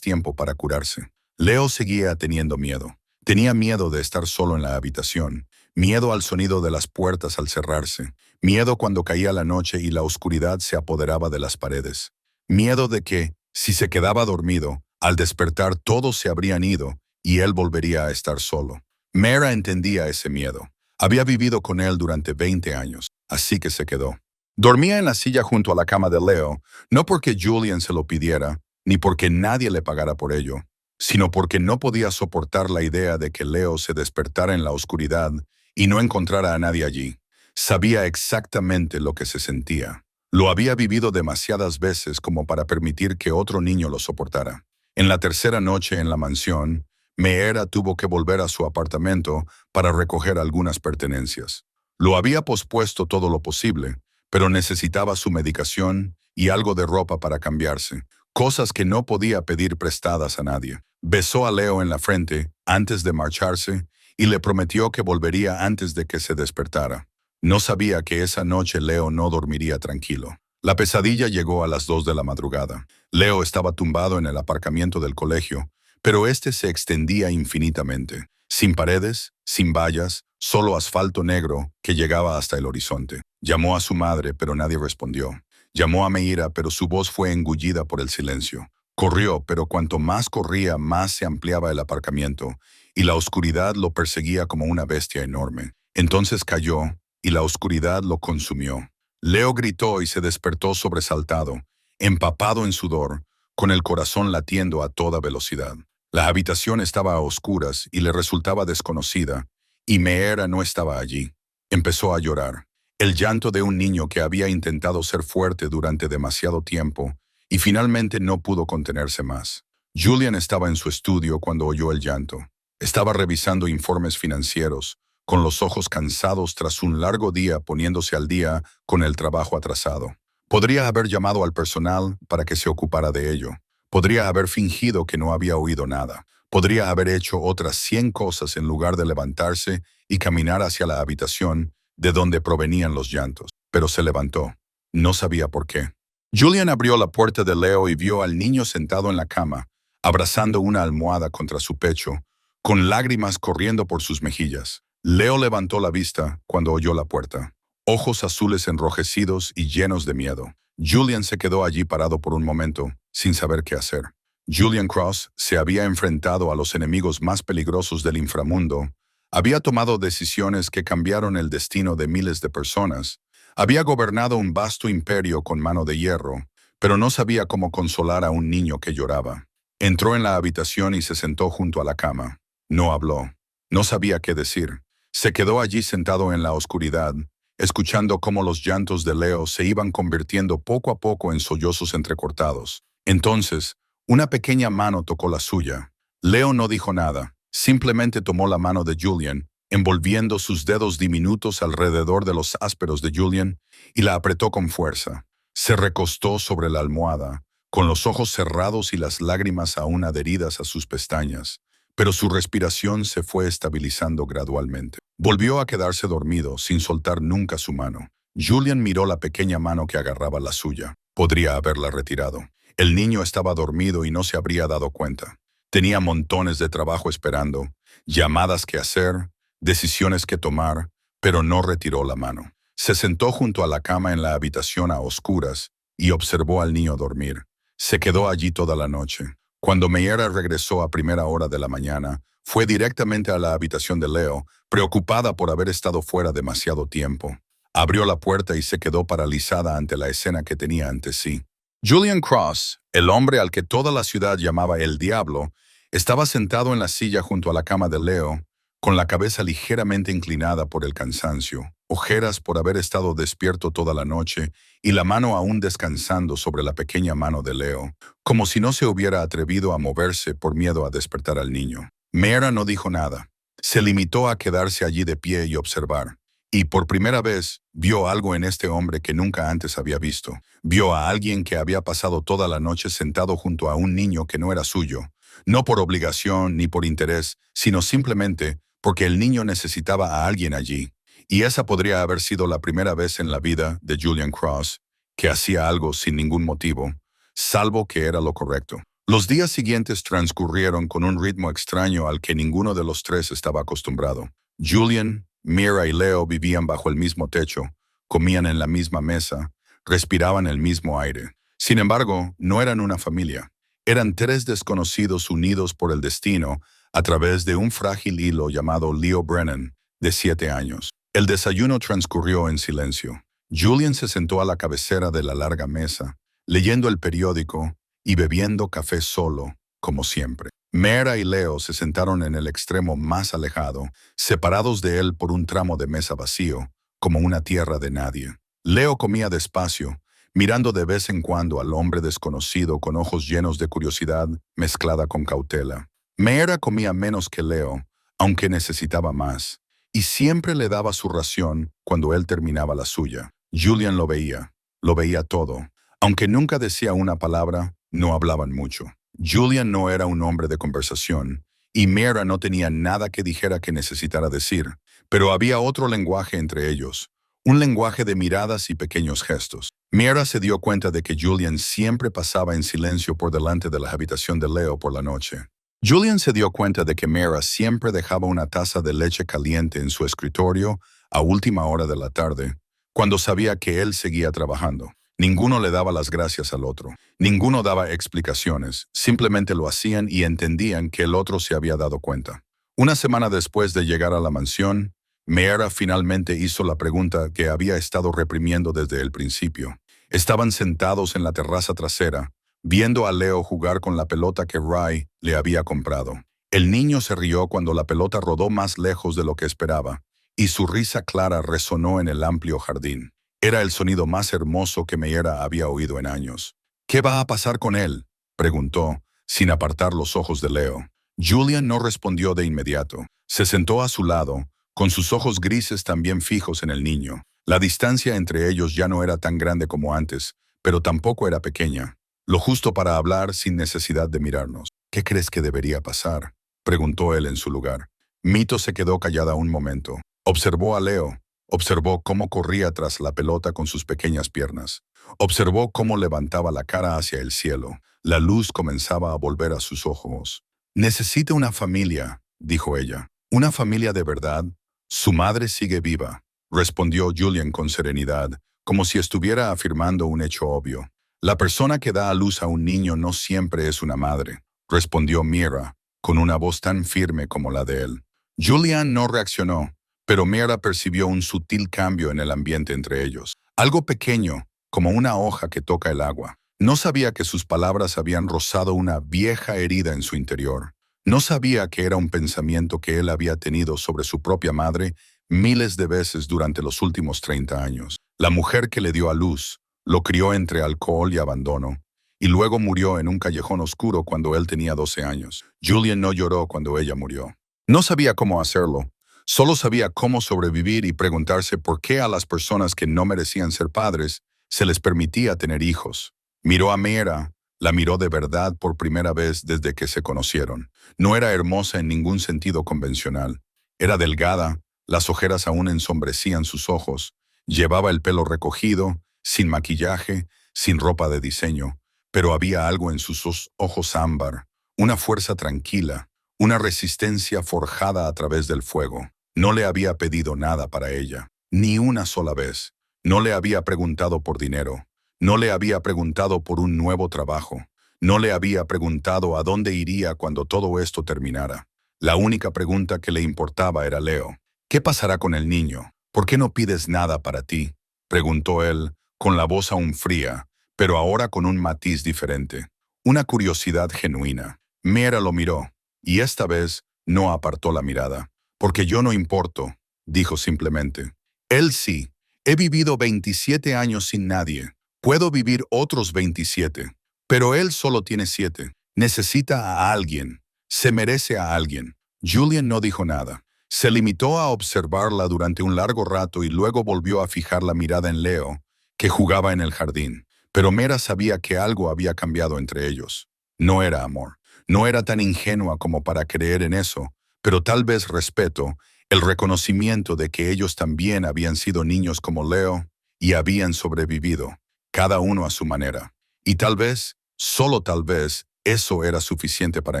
tiempo para curarse. Leo seguía teniendo miedo. Tenía miedo de estar solo en la habitación. Miedo al sonido de las puertas al cerrarse. Miedo cuando caía la noche y la oscuridad se apoderaba de las paredes. Miedo de que, si se quedaba dormido, al despertar todos se habrían ido y él volvería a estar solo. Mara entendía ese miedo. Había vivido con él durante 20 años, así que se quedó. Dormía en la silla junto a la cama de Leo, no porque Julian se lo pidiera, ni porque nadie le pagara por ello, sino porque no podía soportar la idea de que Leo se despertara en la oscuridad y no encontrara a nadie allí. Sabía exactamente lo que se sentía. Lo había vivido demasiadas veces como para permitir que otro niño lo soportara. En la tercera noche en la mansión, Meera tuvo que volver a su apartamento para recoger algunas pertenencias. Lo había pospuesto todo lo posible, pero necesitaba su medicación y algo de ropa para cambiarse, cosas que no podía pedir prestadas a nadie. Besó a Leo en la frente antes de marcharse y le prometió que volvería antes de que se despertara. No sabía que esa noche Leo no dormiría tranquilo. La pesadilla llegó a las 2 de la madrugada. Leo estaba tumbado en el aparcamiento del colegio, pero este se extendía infinitamente, sin paredes, sin vallas, solo asfalto negro que llegaba hasta el horizonte. Llamó a su madre, pero nadie respondió. Llamó a Meira, pero su voz fue engullida por el silencio. Corrió, pero cuanto más corría, más se ampliaba el aparcamiento, y la oscuridad lo perseguía como una bestia enorme. Entonces cayó, y la oscuridad lo consumió. Leo gritó y se despertó sobresaltado, empapado en sudor, con el corazón latiendo a toda velocidad. La habitación estaba a oscuras y le resultaba desconocida, y Meera no estaba allí. Empezó a llorar. El llanto de un niño que había intentado ser fuerte durante demasiado tiempo y finalmente no pudo contenerse más. Julian estaba en su estudio cuando oyó el llanto. Estaba revisando informes financieros, con los ojos cansados tras un largo día poniéndose al día con el trabajo atrasado. Podría haber llamado al personal para que se ocupara de ello. Podría haber fingido que no había oído nada. Podría haber hecho otras 100 cosas en lugar de levantarse y caminar hacia la habitación de donde provenían los llantos. Pero se levantó. No sabía por qué. Julian abrió la puerta de Leo y vio al niño sentado en la cama, abrazando una almohada contra su pecho, con lágrimas corriendo por sus mejillas. Leo levantó la vista cuando oyó la puerta. Ojos azules enrojecidos y llenos de miedo. Julian se quedó allí parado por un momento, sin saber qué hacer. Julian Cross se había enfrentado a los enemigos más peligrosos del inframundo, había tomado decisiones que cambiaron el destino de miles de personas, había gobernado un vasto imperio con mano de hierro, pero no sabía cómo consolar a un niño que lloraba. Entró en la habitación y se sentó junto a la cama. No habló. No sabía qué decir. Se quedó allí sentado en la oscuridad, escuchando cómo los llantos de Leo se iban convirtiendo poco a poco en sollozos entrecortados. Entonces, una pequeña mano tocó la suya. Leo no dijo nada, simplemente tomó la mano de Julian, envolviendo sus dedos diminutos alrededor de los ásperos de Julian, y la apretó con fuerza. Se recostó sobre la almohada, con los ojos cerrados y las lágrimas aún adheridas a sus pestañas, pero su respiración se fue estabilizando gradualmente. Volvió a quedarse dormido, sin soltar nunca su mano. Julian miró la pequeña mano que agarraba la suya. Podría haberla retirado. El niño estaba dormido y no se habría dado cuenta. Tenía montones de trabajo esperando, llamadas que hacer, decisiones que tomar, pero no retiró la mano. Se sentó junto a la cama en la habitación a oscuras y observó al niño dormir. Se quedó allí toda la noche. Cuando Meira regresó a primera hora de la mañana, fue directamente a la habitación de Leo, preocupada por haber estado fuera demasiado tiempo. Abrió la puerta y se quedó paralizada ante la escena que tenía ante sí. Julian Cross, el hombre al que toda la ciudad llamaba el Diablo, estaba sentado en la silla junto a la cama de Leo, con la cabeza ligeramente inclinada por el cansancio, ojeras por haber estado despierto toda la noche y la mano aún descansando sobre la pequeña mano de Leo, como si no se hubiera atrevido a moverse por miedo a despertar al niño. Meira no dijo nada. Se limitó a quedarse allí de pie y observar. Y por primera vez vio algo en este hombre que nunca antes había visto. Vio a alguien que había pasado toda la noche sentado junto a un niño que no era suyo, no por obligación ni por interés, sino simplemente porque el niño necesitaba a alguien allí. Y esa podría haber sido la primera vez en la vida de Julian Cross que hacía algo sin ningún motivo, salvo que era lo correcto. Los días siguientes transcurrieron con un ritmo extraño al que ninguno de los tres estaba acostumbrado. Julian, Meira y Leo vivían bajo el mismo techo, comían en la misma mesa, respiraban el mismo aire. Sin embargo, no eran una familia. Eran tres desconocidos unidos por el destino a través de un frágil hilo llamado Leo Brennan, de 7 años. El desayuno transcurrió en silencio. Julian se sentó a la cabecera de la larga mesa, leyendo el periódico y bebiendo café solo, como siempre. Meira y Leo se sentaron en el extremo más alejado, separados de él por un tramo de mesa vacío, como una tierra de nadie. Leo comía despacio, mirando de vez en cuando al hombre desconocido con ojos llenos de curiosidad mezclada con cautela. Meera comía menos que Leo, aunque necesitaba más, y siempre le daba su ración cuando él terminaba la suya. Julian lo veía todo. Aunque nunca decía una palabra, no hablaban mucho. Julian no era un hombre de conversación, y Meera no tenía nada que dijera que necesitara decir, pero había otro lenguaje entre ellos, un lenguaje de miradas y pequeños gestos. Meera se dio cuenta de que Julian siempre pasaba en silencio por delante de la habitación de Leo por la noche. Julian se dio cuenta de que Meera siempre dejaba una taza de leche caliente en su escritorio a última hora de la tarde, cuando sabía que él seguía trabajando. Ninguno le daba las gracias al otro. Ninguno daba explicaciones. Simplemente lo hacían y entendían que el otro se había dado cuenta. Una semana después de llegar a la mansión, Meera finalmente hizo la pregunta que había estado reprimiendo desde el principio. Estaban sentados en la terraza trasera, viendo a Leo jugar con la pelota que Ray le había comprado. El niño se rió cuando la pelota rodó más lejos de lo que esperaba, y su risa clara resonó en el amplio jardín. Era el sonido más hermoso que Meera había oído en años. «¿Qué va a pasar con él?», preguntó, sin apartar los ojos de Leo. Julian no respondió de inmediato. Se sentó a su lado, con sus ojos grises también fijos en el niño. La distancia entre ellos ya no era tan grande como antes, pero tampoco era pequeña. Lo justo para hablar sin necesidad de mirarnos. «¿Qué crees que debería pasar?», preguntó él en su lugar. Mito se quedó callada un momento. Observó a Leo. Observó cómo corría tras la pelota con sus pequeñas piernas. Observó cómo levantaba la cara hacia el cielo. La luz comenzaba a volver a sus ojos. «Necesita una familia», dijo ella. «¿Una familia de verdad?» «Su madre sigue viva», respondió Julian con serenidad, como si estuviera afirmando un hecho obvio. «La persona que da a luz a un niño no siempre es una madre», respondió Meera, con una voz tan firme como la de él. Julian no reaccionó, pero Meera percibió un sutil cambio en el ambiente entre ellos. Algo pequeño, como una hoja que toca el agua. No sabía que sus palabras habían rozado una vieja herida en su interior. No sabía que era un pensamiento que él había tenido sobre su propia madre miles de veces durante los últimos 30 años. La mujer que le dio a luz, lo crió entre alcohol y abandono, y luego murió en un callejón oscuro cuando él tenía 12 años. Julian no lloró cuando ella murió. No sabía cómo hacerlo. Solo sabía cómo sobrevivir y preguntarse por qué a las personas que no merecían ser padres se les permitía tener hijos. Miró a Meera, la miró de verdad por primera vez desde que se conocieron. No era hermosa en ningún sentido convencional. Era delgada, las ojeras aún ensombrecían sus ojos, llevaba el pelo recogido, sin maquillaje, sin ropa de diseño, pero había algo en sus ojos ámbar, una fuerza tranquila, una resistencia forjada a través del fuego. No le había pedido nada para ella, ni una sola vez. No le había preguntado por dinero. No le había preguntado por un nuevo trabajo. No le había preguntado a dónde iría cuando todo esto terminara. La única pregunta que le importaba era Leo. «¿Qué pasará con el niño? ¿Por qué no pides nada para ti?», preguntó él, con la voz aún fría, pero ahora con un matiz diferente. Una curiosidad genuina. Meera lo miró, y esta vez no apartó la mirada. «Porque yo no importo», dijo simplemente. «Él sí. He vivido 27 años sin nadie. Puedo vivir otros 27. Pero él solo tiene 7. Necesita a alguien. Se merece a alguien». Julian no dijo nada. Se limitó a observarla durante un largo rato y luego volvió a fijar la mirada en Leo, que jugaba en el jardín. Pero Meera sabía que algo había cambiado entre ellos. No era amor. No era tan ingenua como para creer en eso, pero tal vez respeto, el reconocimiento de que ellos también habían sido niños como Leo y habían sobrevivido, cada uno a su manera. Y tal vez, solo tal vez, eso era suficiente para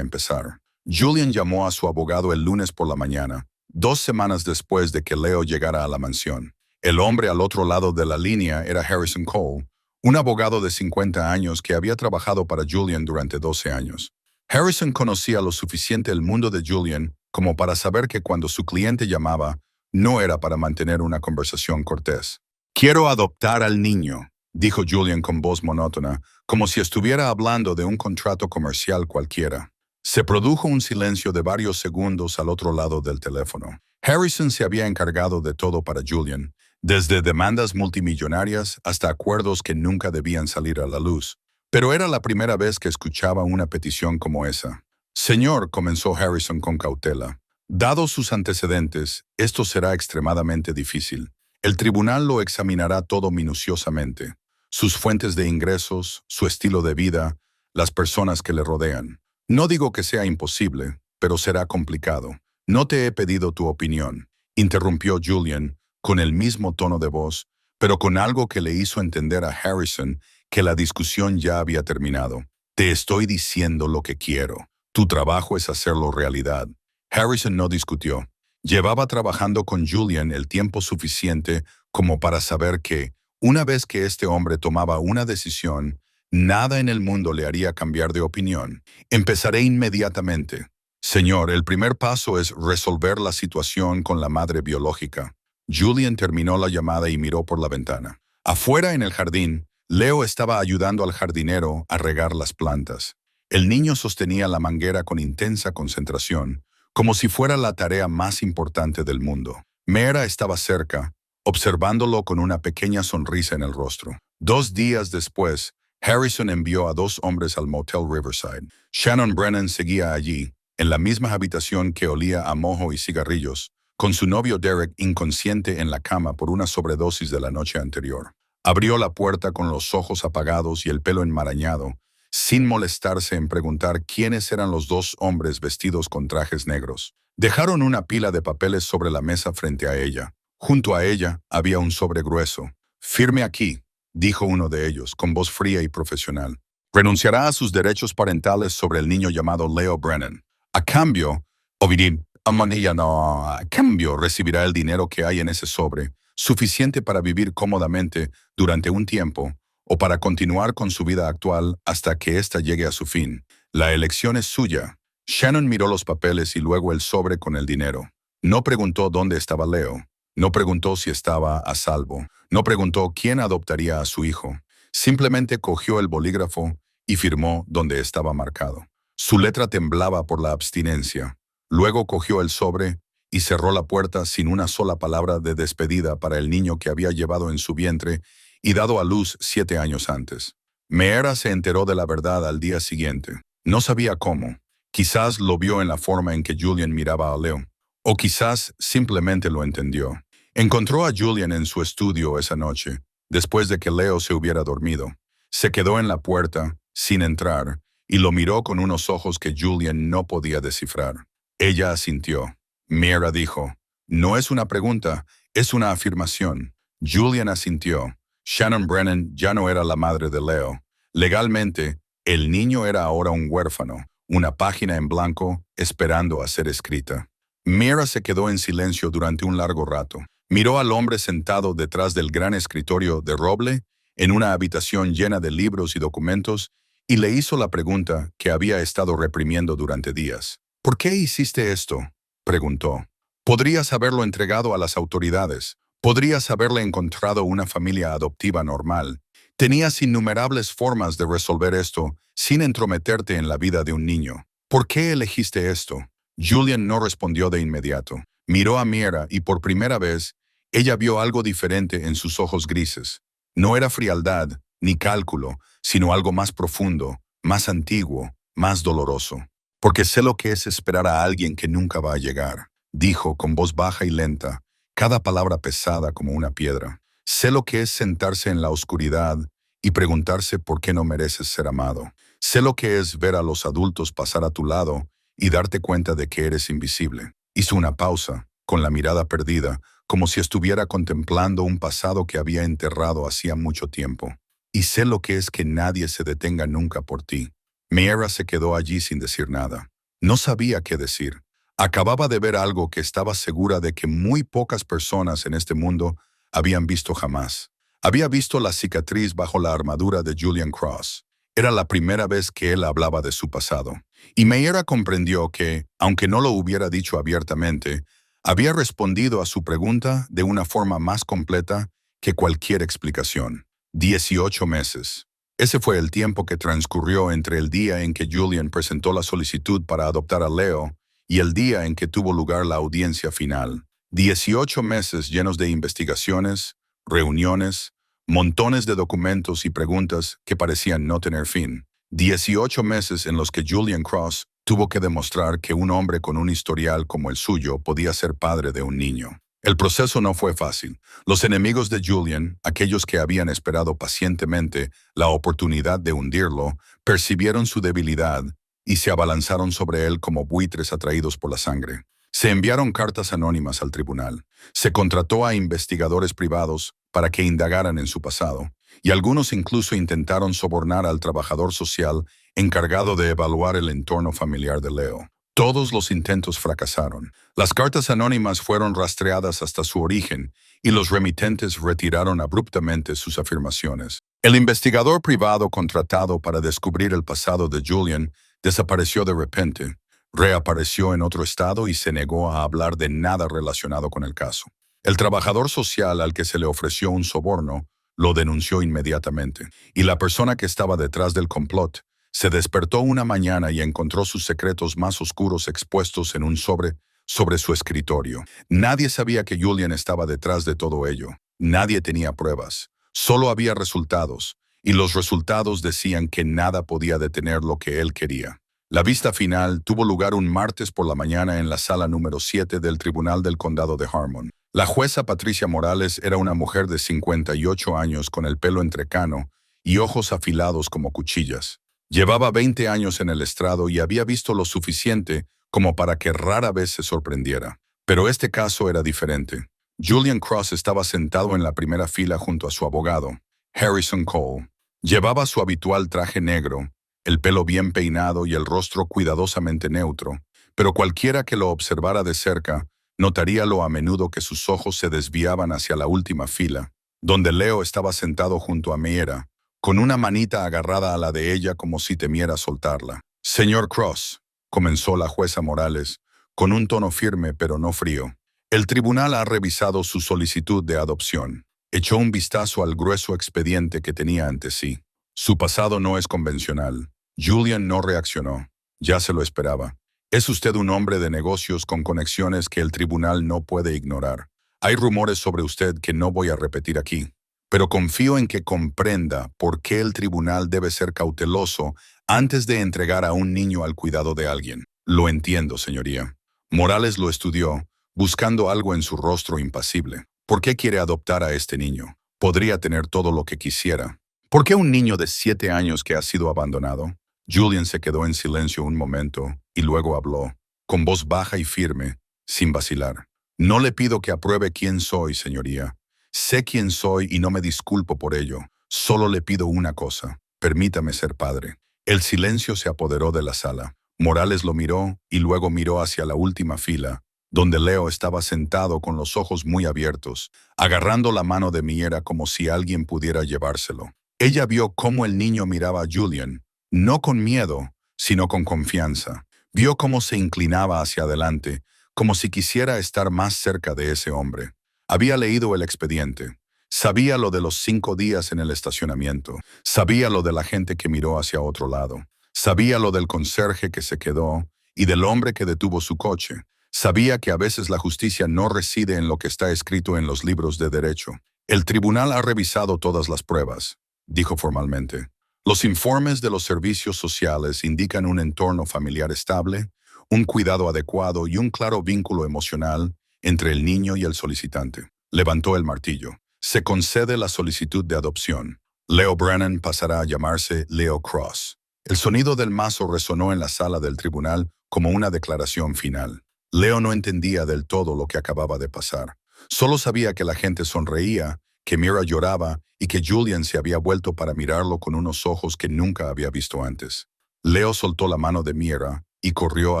empezar. Julian llamó a su abogado el lunes por la mañana, 2 semanas después de que Leo llegara a la mansión. El hombre al otro lado de la línea era Harrison Cole, un abogado de 50 años que había trabajado para Julian durante 12 años. Harrison conocía lo suficiente el mundo de Julian como para saber que cuando su cliente llamaba, no era para mantener una conversación cortés. «Quiero adoptar al niño», dijo Julian con voz monótona, como si estuviera hablando de un contrato comercial cualquiera. Se produjo un silencio de varios segundos al otro lado del teléfono. Harrison se había encargado de todo para Julian. desde demandas multimillonarias hasta acuerdos que nunca debían salir a la luz. Pero era la primera vez que escuchaba una petición como esa. Señor, comenzó Harrison con cautela. Dados sus antecedentes, esto será extremadamente difícil. El tribunal lo examinará todo minuciosamente. Sus fuentes de ingresos, su estilo de vida, las personas que le rodean. No digo que sea imposible, pero será complicado. No te he pedido tu opinión, interrumpió Julian, con el mismo tono de voz, pero con algo que le hizo entender a Harrison que la discusión ya había terminado. Te estoy diciendo lo que quiero. Tu trabajo es hacerlo realidad. Harrison no discutió. Llevaba trabajando con Julian el tiempo suficiente como para saber que, una vez que este hombre tomaba una decisión, nada en el mundo le haría cambiar de opinión. Empezaré inmediatamente. Señor, el primer paso es resolver la situación con la madre biológica. Julian terminó la llamada y miró por la ventana. Afuera en el jardín, Leo estaba ayudando al jardinero a regar las plantas. El niño sostenía la manguera con intensa concentración, como si fuera la tarea más importante del mundo. Mera estaba cerca, observándolo con una pequeña sonrisa en el rostro. 2 días después, Harrison envió a 2 hombres al Motel Riverside. Shannon Brennan seguía allí, en la misma habitación que olía a mojo y cigarrillos, con su novio Derek inconsciente en la cama por una sobredosis de la noche anterior. Abrió la puerta con los ojos apagados y el pelo enmarañado, sin molestarse en preguntar quiénes eran los 2 hombres vestidos con trajes negros. Dejaron una pila de papeles sobre la mesa frente a ella. Junto a ella había un sobre grueso. «Firme aquí», dijo uno de ellos, con voz fría y profesional. «Renunciará a sus derechos parentales sobre el niño llamado Leo Brennan. A cambio, a cambio recibirá el dinero que hay en ese sobre, suficiente para vivir cómodamente durante un tiempo, o para continuar con su vida actual hasta que ésta llegue a su fin. La elección es suya». Shannon miró los papeles y luego el sobre con el dinero. No preguntó dónde estaba Leo. No preguntó si estaba a salvo. No preguntó quién adoptaría a su hijo. Simplemente cogió el bolígrafo y firmó donde estaba marcado. Su letra temblaba por la abstinencia. Luego cogió el sobre y cerró la puerta sin una sola palabra de despedida para el niño que había llevado en su vientre y dado a luz 7 años antes. Meera se enteró de la verdad al día siguiente. No sabía cómo. Quizás lo vio en la forma en que Julian miraba a Leo. O quizás simplemente lo entendió. Encontró a Julian en su estudio esa noche, después de que Leo se hubiera dormido. Se quedó en la puerta, sin entrar, y lo miró con unos ojos que Julian no podía descifrar. Ella asintió. Meera dijo, «No es una pregunta, es una afirmación». Julian asintió. Shannon Brennan ya no era la madre de Leo. Legalmente, el niño era ahora un huérfano, una página en blanco esperando a ser escrita. Meera se quedó en silencio durante un largo rato. Miró al hombre sentado detrás del gran escritorio de roble, en una habitación llena de libros y documentos, y le hizo la pregunta que había estado reprimiendo durante días. «¿Por qué hiciste esto?», preguntó. «Podrías haberlo entregado a las autoridades. Podrías haberle encontrado una familia adoptiva normal. Tenías innumerables formas de resolver esto sin entrometerte en la vida de un niño. ¿Por qué elegiste esto?». Julian no respondió de inmediato. Miró a Meera y por primera vez, ella vio algo diferente en sus ojos grises. No era frialdad, ni cálculo, sino algo más profundo, más antiguo, más doloroso. «Porque sé lo que es esperar a alguien que nunca va a llegar», dijo con voz baja y lenta, cada palabra pesada como una piedra. «Sé lo que es sentarse en la oscuridad y preguntarse por qué no mereces ser amado. Sé lo que es ver a los adultos pasar a tu lado y darte cuenta de que eres invisible». Hizo una pausa, con la mirada perdida, como si estuviera contemplando un pasado que había enterrado hacía mucho tiempo. «Y sé lo que es que nadie se detenga nunca por ti». Meera se quedó allí sin decir nada. No sabía qué decir. Acababa de ver algo que estaba segura de que muy pocas personas en este mundo habían visto jamás. Había visto la cicatriz bajo la armadura de Julian Cross. Era la primera vez que él hablaba de su pasado. Y Meera comprendió que, aunque no lo hubiera dicho abiertamente, había respondido a su pregunta de una forma más completa que cualquier explicación. 18 meses. Ese fue el tiempo que transcurrió entre el día en que Julian presentó la solicitud para adoptar a Leo y el día en que tuvo lugar la audiencia final. 18 meses llenos de investigaciones, reuniones, montones de documentos y preguntas que parecían no tener fin. 18 meses en los que Julian Cross tuvo que demostrar que un hombre con un historial como el suyo podía ser padre de un niño. El proceso no fue fácil. Los enemigos de Julian, aquellos que habían esperado pacientemente la oportunidad de hundirlo, percibieron su debilidad y se abalanzaron sobre él como buitres atraídos por la sangre. Se enviaron cartas anónimas al tribunal. Se contrató a investigadores privados para que indagaran en su pasado, y algunos incluso intentaron sobornar al trabajador social encargado de evaluar el entorno familiar de Leo. Todos los intentos fracasaron. Las cartas anónimas fueron rastreadas hasta su origen y los remitentes retiraron abruptamente sus afirmaciones. El investigador privado contratado para descubrir el pasado de Julian desapareció de repente, reapareció en otro estado y se negó a hablar de nada relacionado con el caso. El trabajador social al que se le ofreció un soborno lo denunció inmediatamente, y la persona que estaba detrás del complot se despertó una mañana y encontró sus secretos más oscuros expuestos en un sobre su escritorio. Nadie sabía que Julian estaba detrás de todo ello. Nadie tenía pruebas. Solo había resultados, y los resultados decían que nada podía detener lo que él quería. La vista final tuvo lugar un martes por la mañana en la sala número 7 del Tribunal del Condado de Harmon. La jueza Patricia Morales era una mujer de 58 años con el pelo entrecano y ojos afilados como cuchillas. Llevaba 20 años en el estrado y había visto lo suficiente como para que rara vez se sorprendiera. Pero este caso era diferente. Julian Cross estaba sentado en la primera fila junto a su abogado, Harrison Cole. Llevaba su habitual traje negro, el pelo bien peinado y el rostro cuidadosamente neutro, pero cualquiera que lo observara de cerca notaría lo a menudo que sus ojos se desviaban hacia la última fila, donde Leo estaba sentado junto a Miera, con una manita agarrada a la de ella como si temiera soltarla. «Señor Cross», comenzó la jueza Morales, con un tono firme pero no frío. «El tribunal ha revisado su solicitud de adopción». Echó un vistazo al grueso expediente que tenía ante sí. Su pasado no es convencional. Julian no reaccionó. Ya se lo esperaba. Es usted un hombre de negocios con conexiones que el tribunal no puede ignorar. Hay rumores sobre usted que no voy a repetir aquí, pero confío en que comprenda por qué el tribunal debe ser cauteloso antes de entregar a un niño al cuidado de alguien. Lo entiendo, señoría. Morales lo estudió, buscando algo en su rostro impasible. ¿Por qué quiere adoptar a este niño? Podría tener todo lo que quisiera. ¿Por qué un niño de 7 años que ha sido abandonado? Julian se quedó en silencio un momento y luego habló, con voz baja y firme, sin vacilar. No le pido que apruebe quién soy, señoría. Sé quién soy y no me disculpo por ello. Solo le pido una cosa. Permítame ser padre. El silencio se apoderó de la sala. Morales lo miró y luego miró hacia la última fila, donde Leo estaba sentado con los ojos muy abiertos, agarrando la mano de Miera como si alguien pudiera llevárselo. Ella vio cómo el niño miraba a Julian, no con miedo, sino con confianza. Vio cómo se inclinaba hacia adelante, como si quisiera estar más cerca de ese hombre. Había leído el expediente. Sabía lo de los 5 días en el estacionamiento. Sabía lo de la gente que miró hacia otro lado. Sabía lo del conserje que se quedó y del hombre que detuvo su coche. Sabía que a veces la justicia no reside en lo que está escrito en los libros de derecho. El tribunal ha revisado todas las pruebas, dijo formalmente. Los informes de los servicios sociales indican un entorno familiar estable, un cuidado adecuado y un claro vínculo emocional entre el niño y el solicitante. Levantó el martillo. Se concede la solicitud de adopción. Leo Brennan pasará a llamarse Leo Cross. El sonido del mazo resonó en la sala del tribunal como una declaración final. Leo no entendía del todo lo que acababa de pasar. Solo sabía que la gente sonreía, que Mira lloraba y que Julian se había vuelto para mirarlo con unos ojos que nunca había visto antes. Leo soltó la mano de Mira y corrió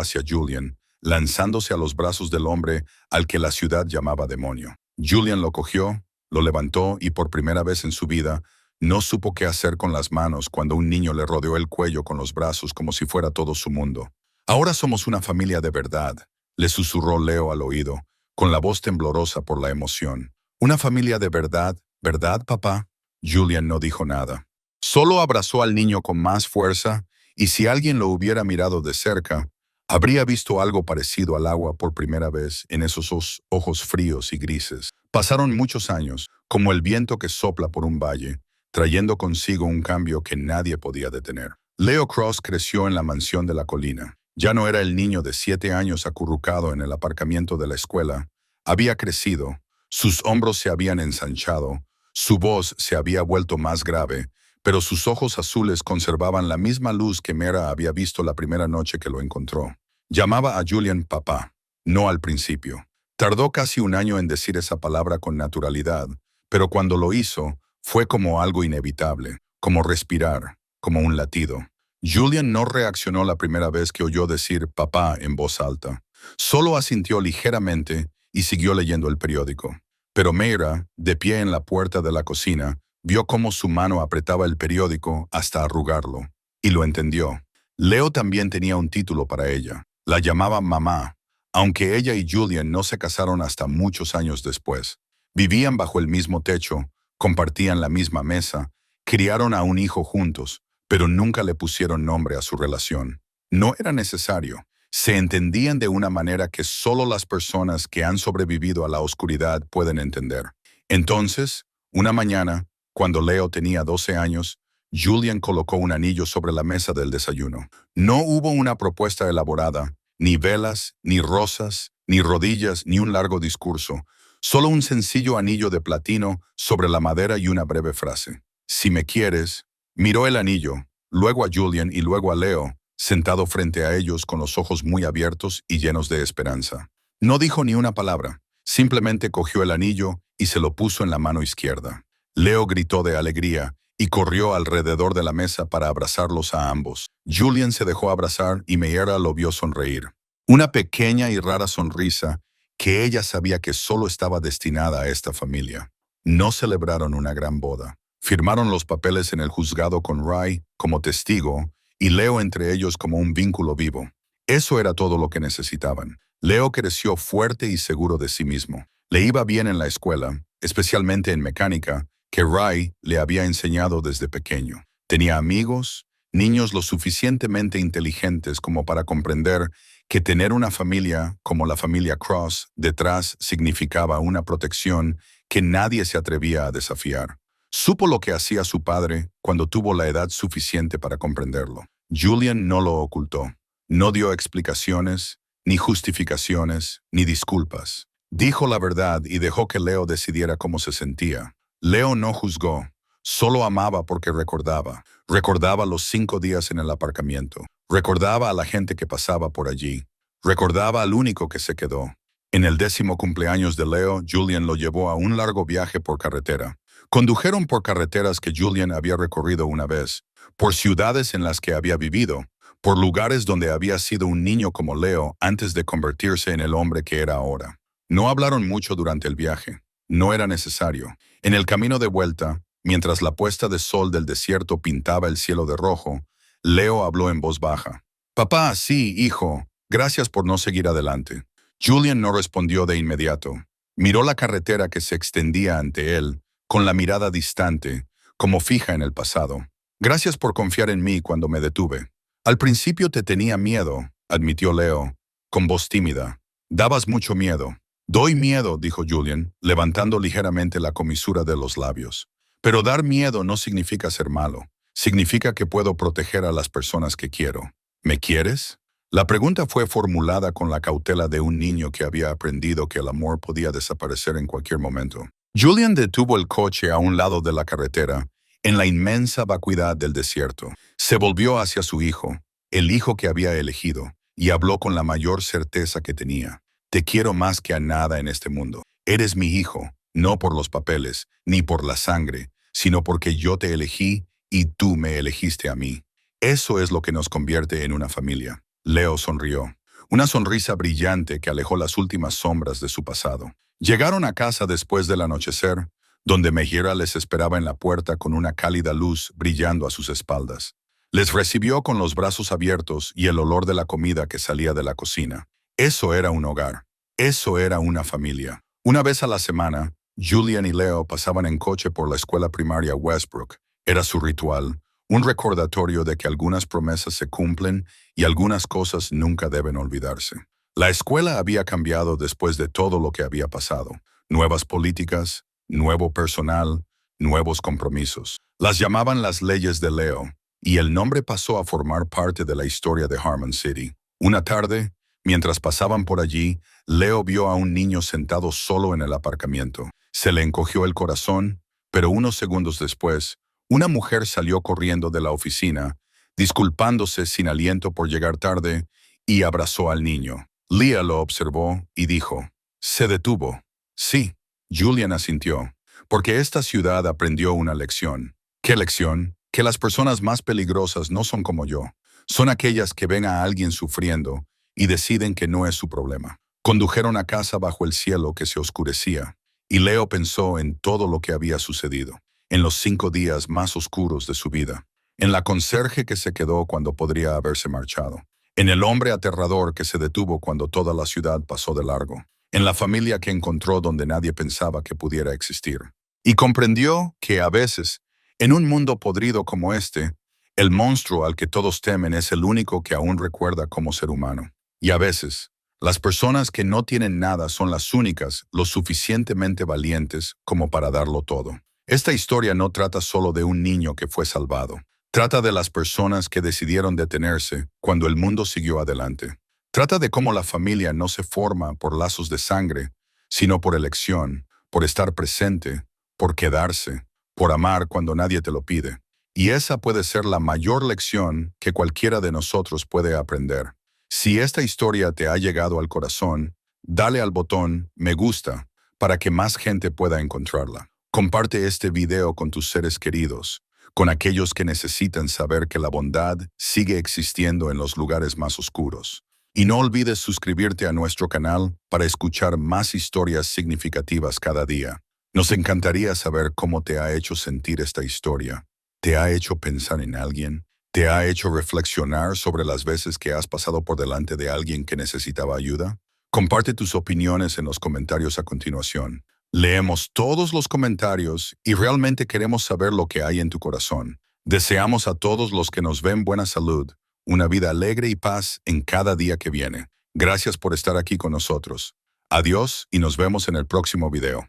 hacia Julian, lanzándose a los brazos del hombre al que la ciudad llamaba demonio. Julian lo cogió, lo levantó y por primera vez en su vida no supo qué hacer con las manos cuando un niño le rodeó el cuello con los brazos como si fuera todo su mundo. «Ahora somos una familia de verdad», le susurró Leo al oído, con la voz temblorosa por la emoción. «Una familia de verdad, ¿verdad, papá?» Julian no dijo nada. Solo abrazó al niño con más fuerza y si alguien lo hubiera mirado de cerca, Habría visto algo parecido al agua por primera vez en esos ojos fríos y grises. Pasaron muchos años, como el viento que sopla por un valle, trayendo consigo un cambio que nadie podía detener. Leo Cross creció en la mansión de la colina. Ya no era el niño de 7 años acurrucado en el aparcamiento de la escuela. Había crecido, sus hombros se habían ensanchado, su voz se había vuelto más grave, pero sus ojos azules conservaban la misma luz que Mera había visto la primera noche que lo encontró. Llamaba a Julian papá, no al principio. Tardó casi un año en decir esa palabra con naturalidad, pero cuando lo hizo, fue como algo inevitable, como respirar, como un latido. Julian no reaccionó la primera vez que oyó decir papá en voz alta. Solo asintió ligeramente y siguió leyendo el periódico. Pero Meira, de pie en la puerta de la cocina, vio cómo su mano apretaba el periódico hasta arrugarlo, y lo entendió. Leo también tenía un título para ella. La llamaba mamá, aunque ella y Julian no se casaron hasta muchos años después. Vivían bajo el mismo techo, compartían la misma mesa, criaron a un hijo juntos, pero nunca le pusieron nombre a su relación. No era necesario. Se entendían de una manera que solo las personas que han sobrevivido a la oscuridad pueden entender. Entonces, una mañana, cuando Leo tenía 12 años, Julian colocó un anillo sobre la mesa del desayuno. No hubo una propuesta elaborada, ni velas, ni rosas, ni rodillas, ni un largo discurso. Solo un sencillo anillo de platino sobre la madera y una breve frase. Si me quieres. Miró el anillo, luego a Julian y luego a Leo, sentado frente a ellos con los ojos muy abiertos y llenos de esperanza. No dijo ni una palabra, simplemente cogió el anillo y se lo puso en la mano izquierda. Leo gritó de alegría y corrió alrededor de la mesa para abrazarlos a ambos. Julian se dejó abrazar y Meira lo vio sonreír. Una pequeña y rara sonrisa que ella sabía que solo estaba destinada a esta familia. No celebraron una gran boda. Firmaron los papeles en el juzgado con Ray como testigo y Leo entre ellos como un vínculo vivo. Eso era todo lo que necesitaban. Leo creció fuerte y seguro de sí mismo. Le iba bien en la escuela, especialmente en mecánica, que Ray le había enseñado desde pequeño. Tenía amigos, niños lo suficientemente inteligentes como para comprender que tener una familia como la familia Cross detrás significaba una protección que nadie se atrevía a desafiar. Supo lo que hacía su padre cuando tuvo la edad suficiente para comprenderlo. Julian no lo ocultó. No dio explicaciones, ni justificaciones, ni disculpas. Dijo la verdad y dejó que Leo decidiera cómo se sentía. Leo no juzgó, solo amaba porque recordaba. Recordaba los 5 días en el aparcamiento. Recordaba a la gente que pasaba por allí. Recordaba al único que se quedó. En el 10º cumpleaños de Leo, Julian lo llevó a un largo viaje por carretera. Condujeron por carreteras que Julian había recorrido una vez, por ciudades en las que había vivido, por lugares donde había sido un niño como Leo antes de convertirse en el hombre que era ahora. No hablaron mucho durante el viaje. No era necesario. En el camino de vuelta, mientras la puesta de sol del desierto pintaba el cielo de rojo, Leo habló en voz baja. «Papá, sí, hijo. Gracias por no seguir adelante». Julian no respondió de inmediato. Miró la carretera que se extendía ante él, con la mirada distante, como fija en el pasado. «Gracias por confiar en mí cuando me detuve». «Al principio te tenía miedo», admitió Leo, con voz tímida. «Dabas mucho miedo». «Doy miedo», dijo Julian, levantando ligeramente la comisura de los labios. «Pero dar miedo no significa ser malo. Significa que puedo proteger a las personas que quiero». «¿Me quieres?». La pregunta fue formulada con la cautela de un niño que había aprendido que el amor podía desaparecer en cualquier momento. Julian detuvo el coche a un lado de la carretera, en la inmensa vacuidad del desierto. Se volvió hacia su hijo, el hijo que había elegido, y habló con la mayor certeza que tenía. «Te quiero más que a nada en este mundo. Eres mi hijo, no por los papeles, ni por la sangre, sino porque yo te elegí y tú me elegiste a mí. Eso es lo que nos convierte en una familia». Leo sonrió. Una sonrisa brillante que alejó las últimas sombras de su pasado. Llegaron a casa después del anochecer, donde Meira les esperaba en la puerta con una cálida luz brillando a sus espaldas. Les recibió con los brazos abiertos y el olor de la comida que salía de la cocina. Eso era un hogar. Eso era una familia. Una vez a la semana, Julian y Leo pasaban en coche por la escuela primaria Westbrook. Era su ritual, Un recordatorio de que algunas promesas se cumplen y algunas cosas nunca deben olvidarse. La escuela había cambiado después de todo lo que había pasado. Nuevas políticas, nuevo personal, nuevos compromisos. Las llamaban las leyes de Leo, y el nombre pasó a formar parte de la historia de Harmon City. Una tarde, mientras pasaban por allí, Leo vio a un niño sentado solo en el aparcamiento. Se le encogió el corazón, pero unos segundos después, una mujer salió corriendo de la oficina, disculpándose sin aliento por llegar tarde, y abrazó al niño. Leah lo observó y dijo, «Se detuvo». Sí, Julian asintió, porque esta ciudad aprendió una lección. ¿Qué lección? Que las personas más peligrosas no son como yo. Son aquellas que ven a alguien sufriendo y deciden que no es su problema. Condujeron a casa bajo el cielo que se oscurecía, y Leo pensó en todo lo que había sucedido, en los 5 días más oscuros de su vida, en la conserje que se quedó cuando podría haberse marchado, en el hombre aterrador que se detuvo cuando toda la ciudad pasó de largo, en la familia que encontró donde nadie pensaba que pudiera existir. Y comprendió que a veces, en un mundo podrido como este, el monstruo al que todos temen es el único que aún recuerda como ser humano. Y a veces, las personas que no tienen nada son las únicas lo suficientemente valientes como para darlo todo. Esta historia no trata solo de un niño que fue salvado. Trata de las personas que decidieron detenerse cuando el mundo siguió adelante. Trata de cómo la familia no se forma por lazos de sangre, sino por elección, por estar presente, por quedarse, por amar cuando nadie te lo pide. Y esa puede ser la mayor lección que cualquiera de nosotros puede aprender. Si esta historia te ha llegado al corazón, dale al botón me gusta para que más gente pueda encontrarla. Comparte este video con tus seres queridos, con aquellos que necesitan saber que la bondad sigue existiendo en los lugares más oscuros. Y no olvides suscribirte a nuestro canal para escuchar más historias significativas cada día. Nos encantaría saber cómo te ha hecho sentir esta historia. ¿Te ha hecho pensar en alguien? ¿Te ha hecho reflexionar sobre las veces que has pasado por delante de alguien que necesitaba ayuda? Comparte tus opiniones en los comentarios a continuación. Leemos todos los comentarios y realmente queremos saber lo que hay en tu corazón. Deseamos a todos los que nos ven buena salud, una vida alegre y paz en cada día que viene. Gracias por estar aquí con nosotros. Adiós y nos vemos en el próximo video.